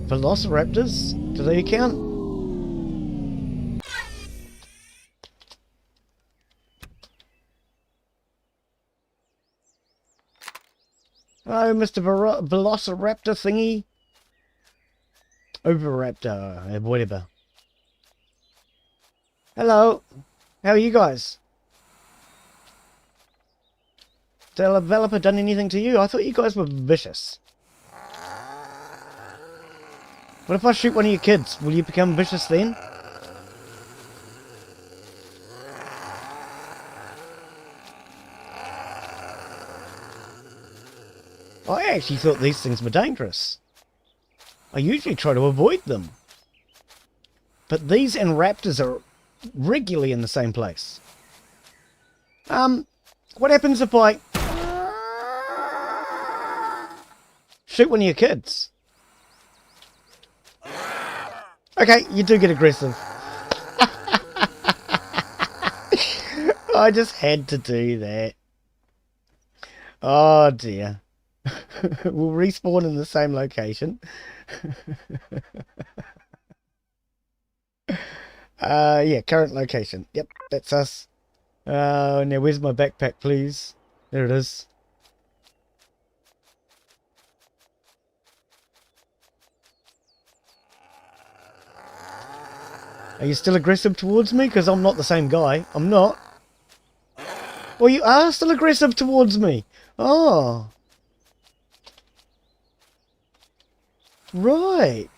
Velociraptors? Do they count? Hello, Mr. Velociraptor thingy. Overraptor, whatever. Hello. How are you guys? Has the developer done anything to you? I thought you guys were vicious. What if I shoot one of your kids? Will you become vicious then? I actually thought these things were dangerous. I usually try to avoid them. But these and raptors are regularly in the same place. What happens if I shoot one of your kids? Okay, you do get aggressive. I just had to do that. Oh dear. We'll respawn in the same location. Yeah, current location. Yep, that's us. Now where's my backpack, please? There it is. Are you still aggressive towards me? Because I'm not the same guy. I'm not. Well, you are still aggressive towards me. Oh. Right.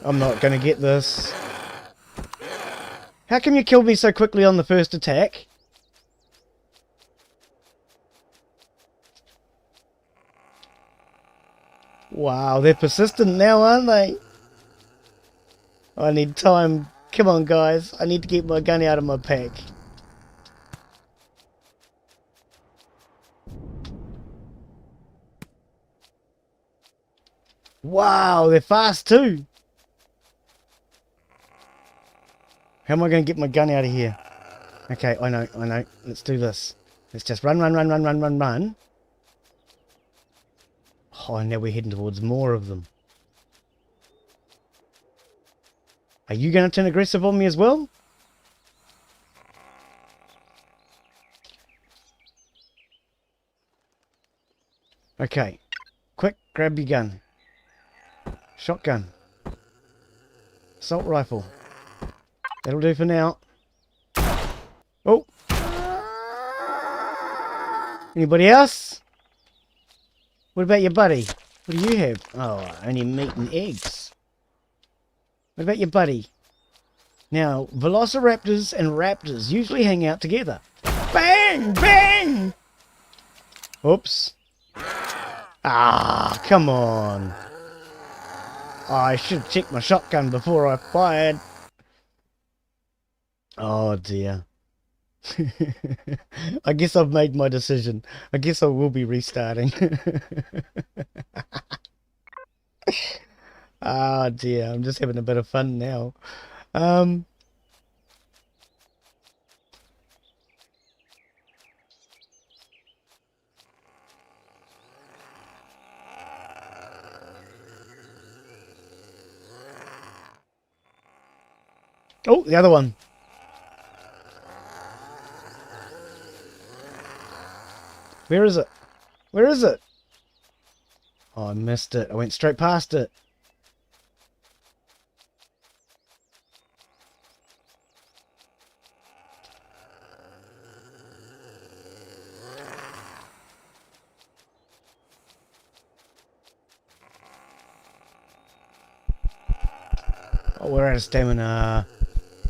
I'm not going to get this. How come you killed me so quickly on the first attack? Wow, they're persistent now, aren't they? I need time. Come on, guys. I need to get my gun out of my pack. Wow, they're fast too. How am I going to get my gun out of here? Okay, I know. Let's do this. Let's just run. Oh, now we're heading towards more of them. Are you going to turn aggressive on me as well? Okay. Quick, grab your gun. Shotgun. Assault rifle. That'll do for now. Oh! Anybody else? What about your buddy? What do you have? Oh, only meat and eggs. What about your buddy? Now, velociraptors and raptors usually hang out together. Bang! Bang! Oops. Ah, come on. Oh, I should have checked my shotgun before I fired. Oh dear. I guess I've made my decision. I guess I will be restarting. Ah dear, I'm just having a bit of fun now. Oh, the other one. Where is it? Where is it? Oh, I missed it. I went straight past it. Oh, we're out of stamina.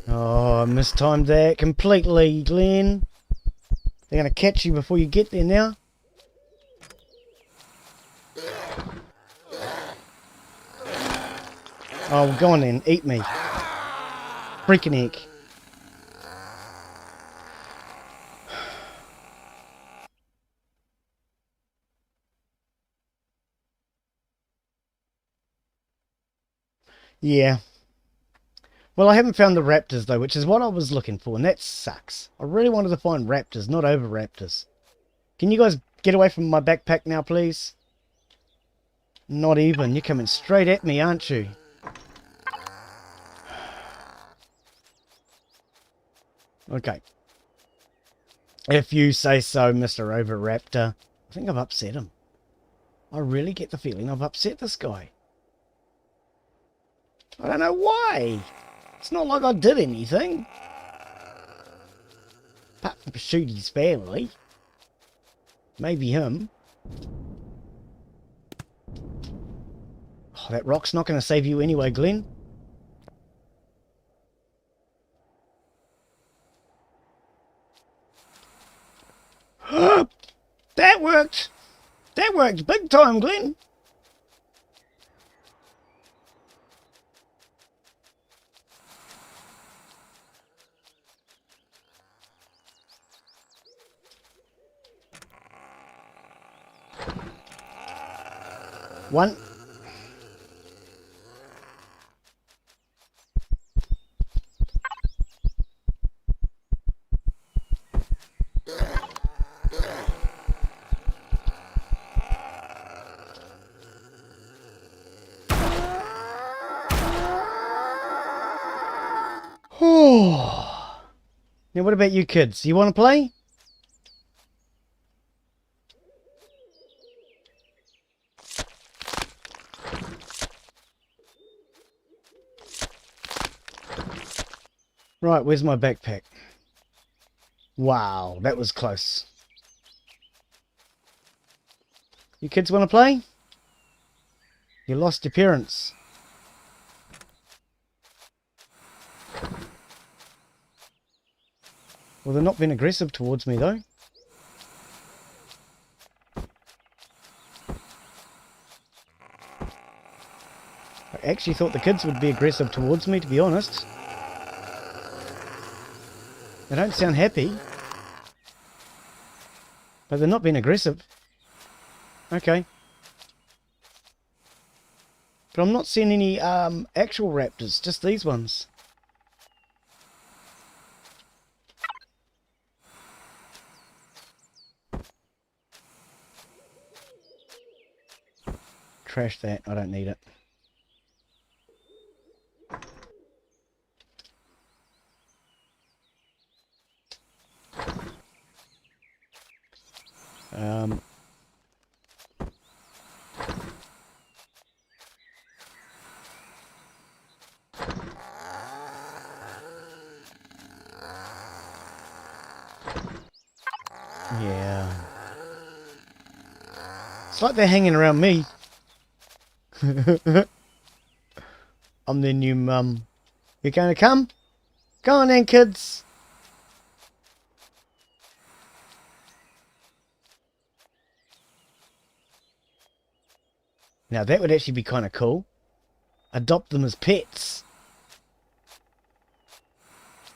Oh, I mistimed that completely, Glenn. They're going to catch you before you get there now. Oh, go on then. Eat me. Freaking heck. Yeah. Well, I haven't found the raptors, though, which is what I was looking for, and that sucks. I really wanted to find raptors, not over raptors. Can you guys get away from my backpack now, please? Not even. You're coming straight at me, aren't you? Okay. If you say so, Mr. Over-Raptor. I think I've upset him. I really get the feeling I've upset this guy. I don't know why. It's not like I did anything. Apart from shoot his family. Maybe him. Oh, that rock's not going to save you anyway, Glenn. That worked! That worked big time, Glenn! One. Now what about you kids? You want to play? Right, where's my backpack? Wow, that was close. You kids want to play? You lost your parents. Well, they're not being aggressive towards me, though. I actually thought the kids would be aggressive towards me, to be honest. They don't sound happy. But they're not being aggressive. Okay. But I'm not seeing any actual raptors, just these ones. Trash that, I don't need it. Yeah. It's like they're hanging around me. I'm their new mum. You gonna come? Go on then, kids. Now that would actually be kind of cool. Adopt them as pets.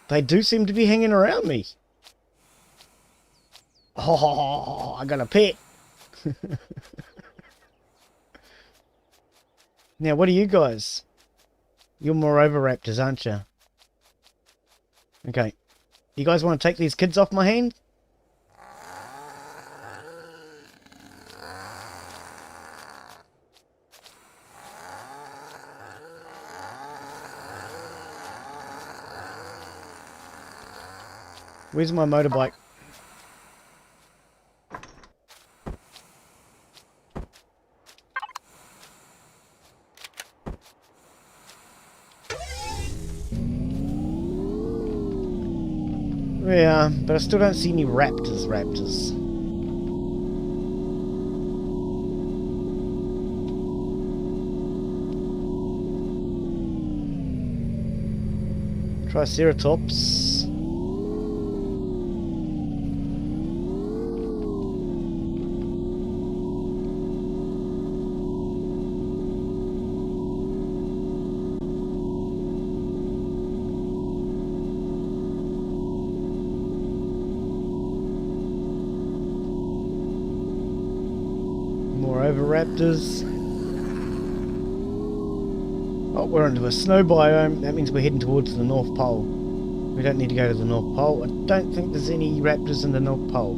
They do seem to be hanging around me. Oh, I got a pet. Now, what are you guys? You're more over raptors, aren't you? Okay. You guys want to take these kids off my hand? Where's my motorbike? Yeah, but I still don't see any raptors. Triceratops. Raptors. Oh, we're into a snow biome. That means we're heading towards the North Pole. We don't need to go to the North Pole. I don't think there's any raptors in the North Pole.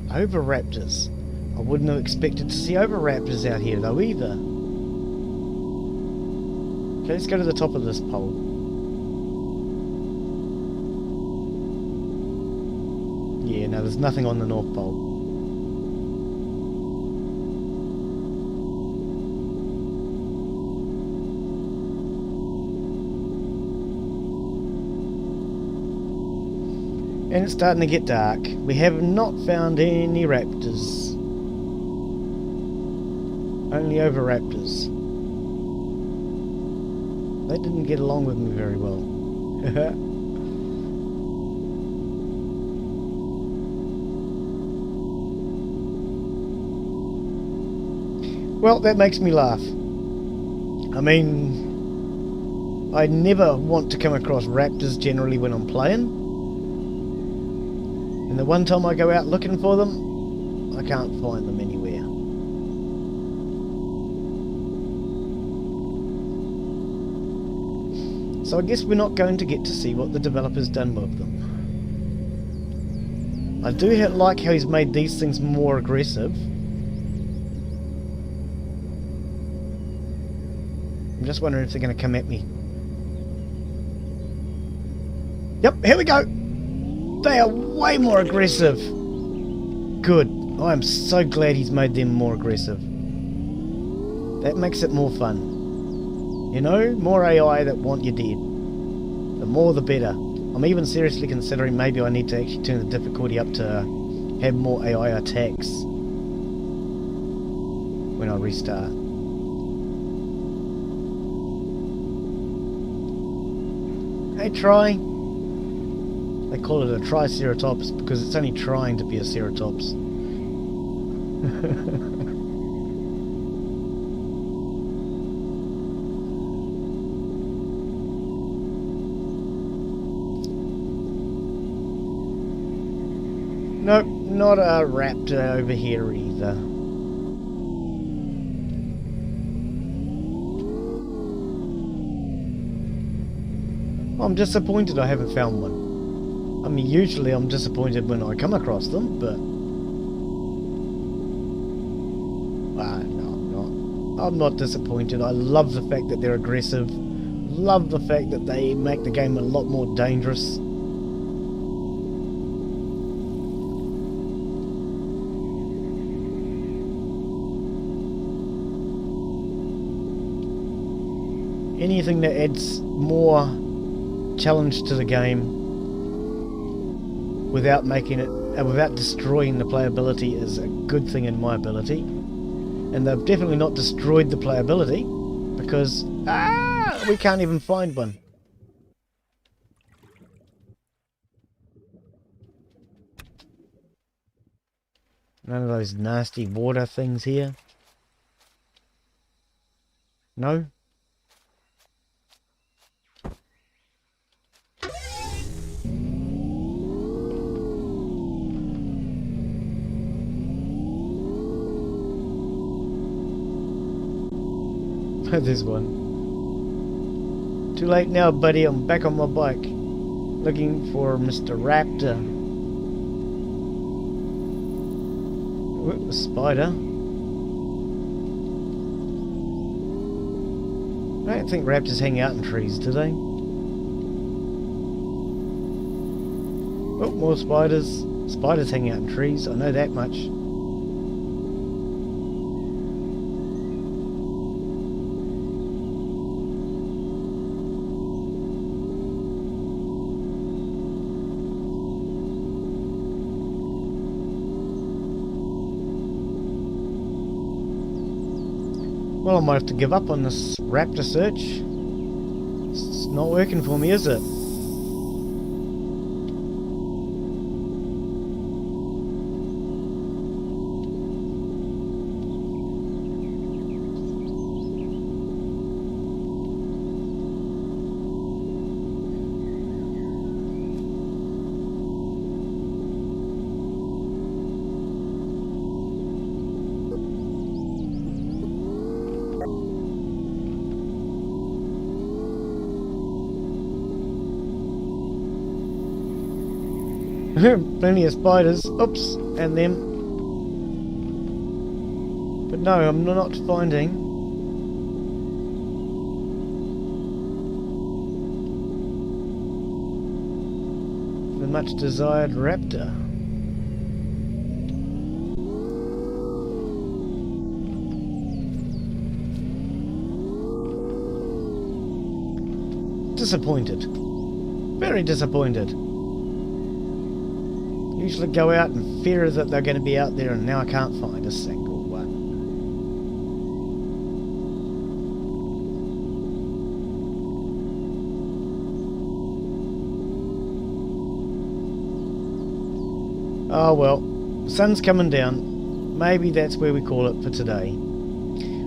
Oviraptors. I wouldn't have expected to see oviraptors out here though either. Okay, let's go to the top of this pole. Yeah, no, there's nothing on the North Pole. And it's starting to get dark. We have not found any raptors. Only oviraptors. They didn't get along with me very well. Well, that makes me laugh. I mean, I never want to come across raptors generally when I'm playing. And the one time I go out looking for them, I can't find them anywhere. So I guess we're not going to get to see what the developer's done with them. I do like how he's made these things more aggressive. I'm just wondering if they're going to come at me. Yep, here we go. They are way more aggressive. Good. I am so glad he's made them more aggressive. That makes it more fun. You know, more AI that want you dead. The more the better. I'm even seriously considering maybe I need to actually turn the difficulty up to have more AI attacks when I restart. Hey, try. They call it a triceratops because it's only trying to be a ceratops. Nope, not a raptor over here either. I'm disappointed I haven't found one. I mean, usually I'm disappointed when I come across them, but... no, I'm not disappointed. I love the fact that they're aggressive. Love the fact that they make the game a lot more dangerous. Anything that adds more challenge to the game without making it, without destroying the playability is a good thing in my ability. And they've definitely not destroyed the playability because we can't even find one. None of those nasty water things here. No? There's one. Too late now, buddy. I'm back on my bike. Looking for Mr. Raptor. Ooh, a spider. I don't think raptors hang out in trees, do they? Oh, more spiders. Spiders hang out in trees. I know that much. Well, I might have to give up on this raptor search. It's not working for me, is it? Plenty of spiders. Oops, and them. But no, I'm not finding the much desired raptor. Disappointed. Very disappointed. Usually go out in fear that they're going to be out there, and now I can't find a single one. Oh well, sun's coming down. Maybe that's where we call it for today.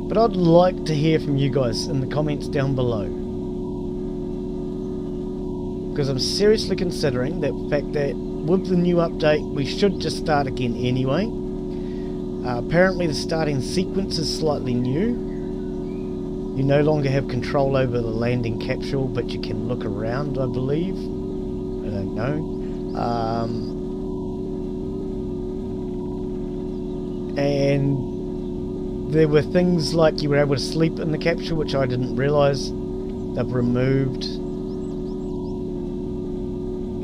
But I'd like to hear from you guys in the comments down below. Because I'm seriously considering the fact that with the new update we should just start again anyway. Apparently the starting sequence is slightly new. You no longer have control over the landing capsule, but you can look around, I believe. I don't know. And there were things like you were able to sleep in the capsule, which I didn't realise they've removed.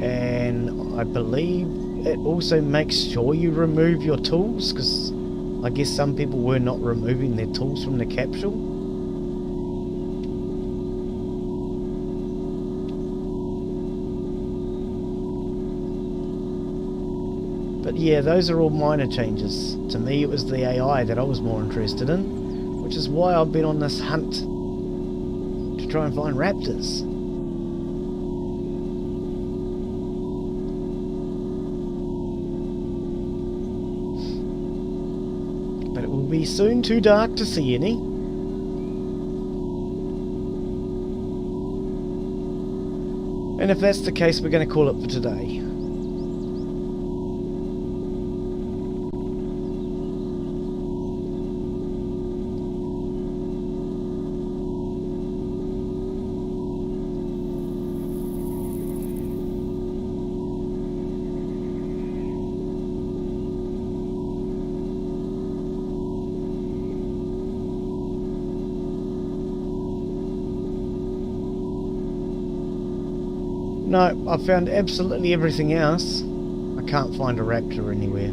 And I believe it also makes sure you remove your tools, because I guess some people were not removing their tools from the capsule. But yeah, those are all minor changes. To me, it was the AI that I was more interested in, which is why I've been on this hunt to try and find raptors. But it will be soon too dark to see any. And if that's the case, we're going to call it for today. No, I've found absolutely everything else. I can't find a raptor anywhere.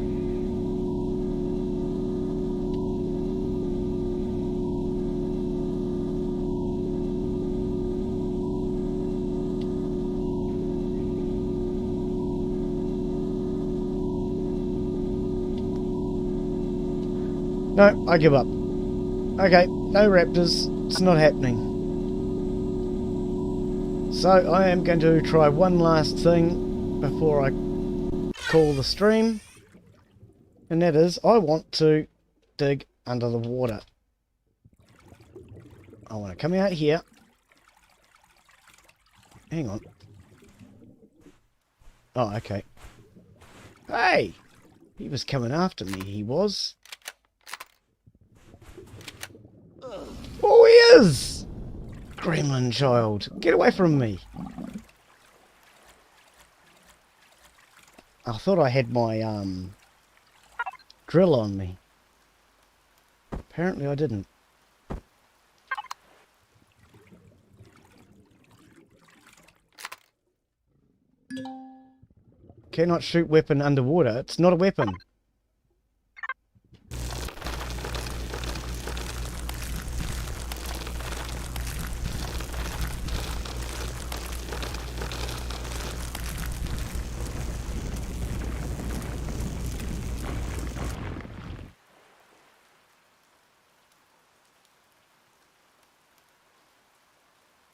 No, I give up. Okay, no raptors. It's not happening. So I am going to try one last thing before I call the stream, and that is I want to dig under the water. I want to come out here. Hang on. Oh, okay. Hey! He was coming after me, he was. Oh, he is! Gremlin child, get away from me. I thought I had my drill on me. Apparently I didn't. Cannot shoot weapon underwater. It's not a weapon.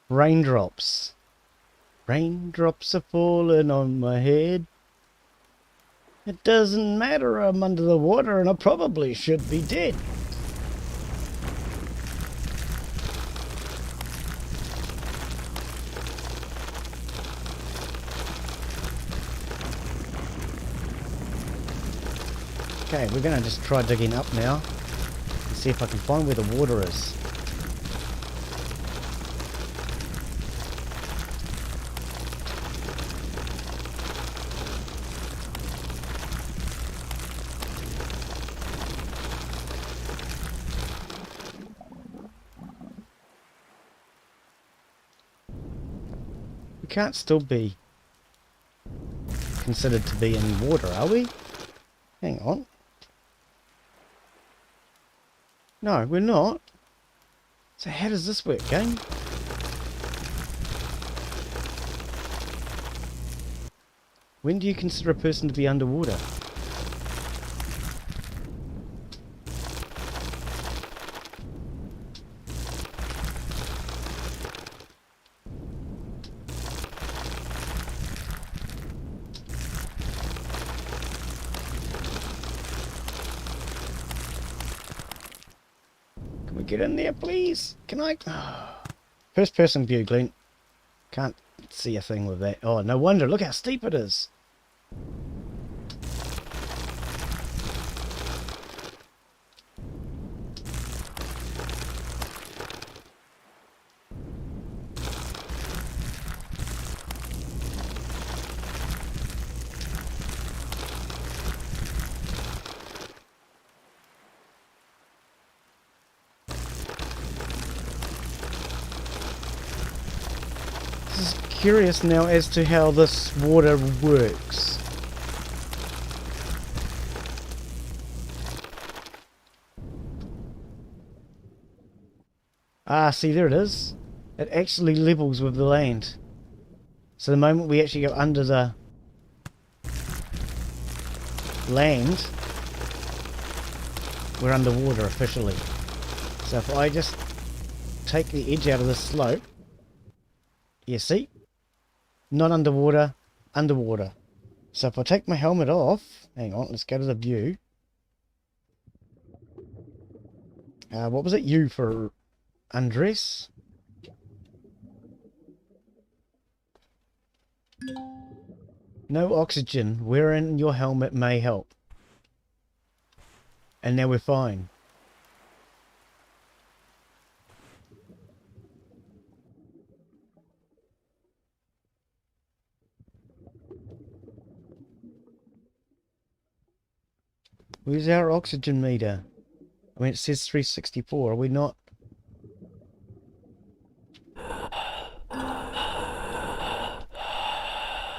Raindrops. Raindrops are falling on my head. It doesn't matter, I'm under the water and I probably should be dead. Okay, we're going to just try digging up now and see if I can find where the water is. We can't still be considered to be in water, are we? Hang on. No, we're not. So how does this work, game? When do you consider a person to be underwater? we get in there, please? Can I? Oh. First person view, Glenn. Can't see a thing with that. Oh, no wonder. Look how steep it is. Curious now as to how this water works. Ah, see, there it is. It actually levels with the land. So the moment we actually go under the land, we're underwater officially. So if I just take the edge out of this slope, you see? Not underwater, underwater. So if I take my helmet off, hang on, let's go to the view. What was it? U for undress? No oxygen. Wearing your helmet may help. And now we're fine. Where's our oxygen meter? I mean, it says 364. Are we not?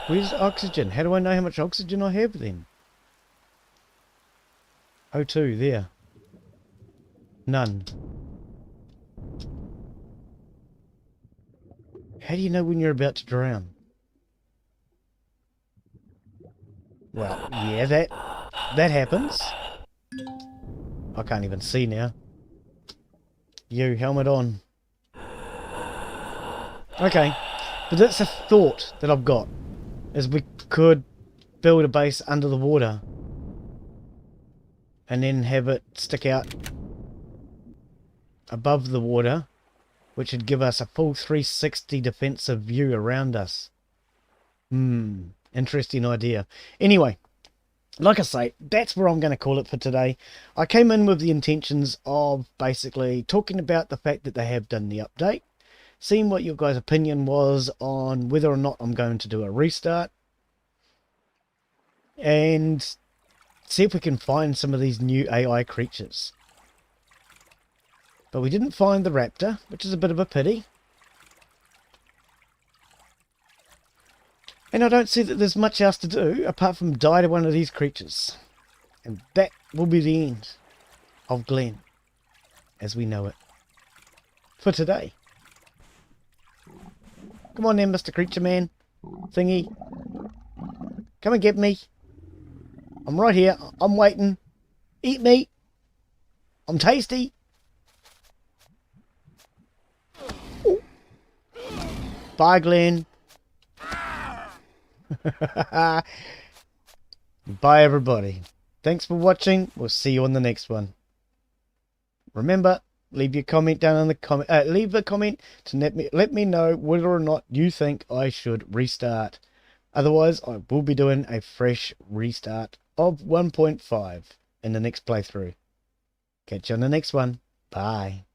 Where's oxygen? How do I know how much oxygen I have then? O2, there. None. How do you know when you're about to drown? Well, yeah, that happens. I can't even see now. You, helmet on. Okay, but that's a thought that I've got. Is we could build a base under the water. And then have it stick out above the water. Which would give us a full 360 defensive view around us. Interesting idea. Anyway. Like I say, that's where I'm going to call it for today. I came in with the intentions of basically talking about the fact that they have done the update, seeing what your guys' opinion was on whether or not I'm going to do a restart, and see if we can find some of these new AI creatures. But we didn't find the Raptor, which is a bit of a pity. And I don't see that there's much else to do apart from die to one of these creatures. And that will be the end of Glen as we know it for today. Come on then, Mr. Creature Man thingy. Come and get me. I'm right here. I'm waiting. Eat me. I'm tasty. Ooh. Bye, Glen. Bye everybody. Thanks for watching. We'll see you on the next one. Remember, leave your comment down in the comment. Leave a comment to let me know whether or not you think I should restart. Otherwise, I will be doing a fresh restart of 1.5 in the next playthrough. Catch you on the next one. Bye.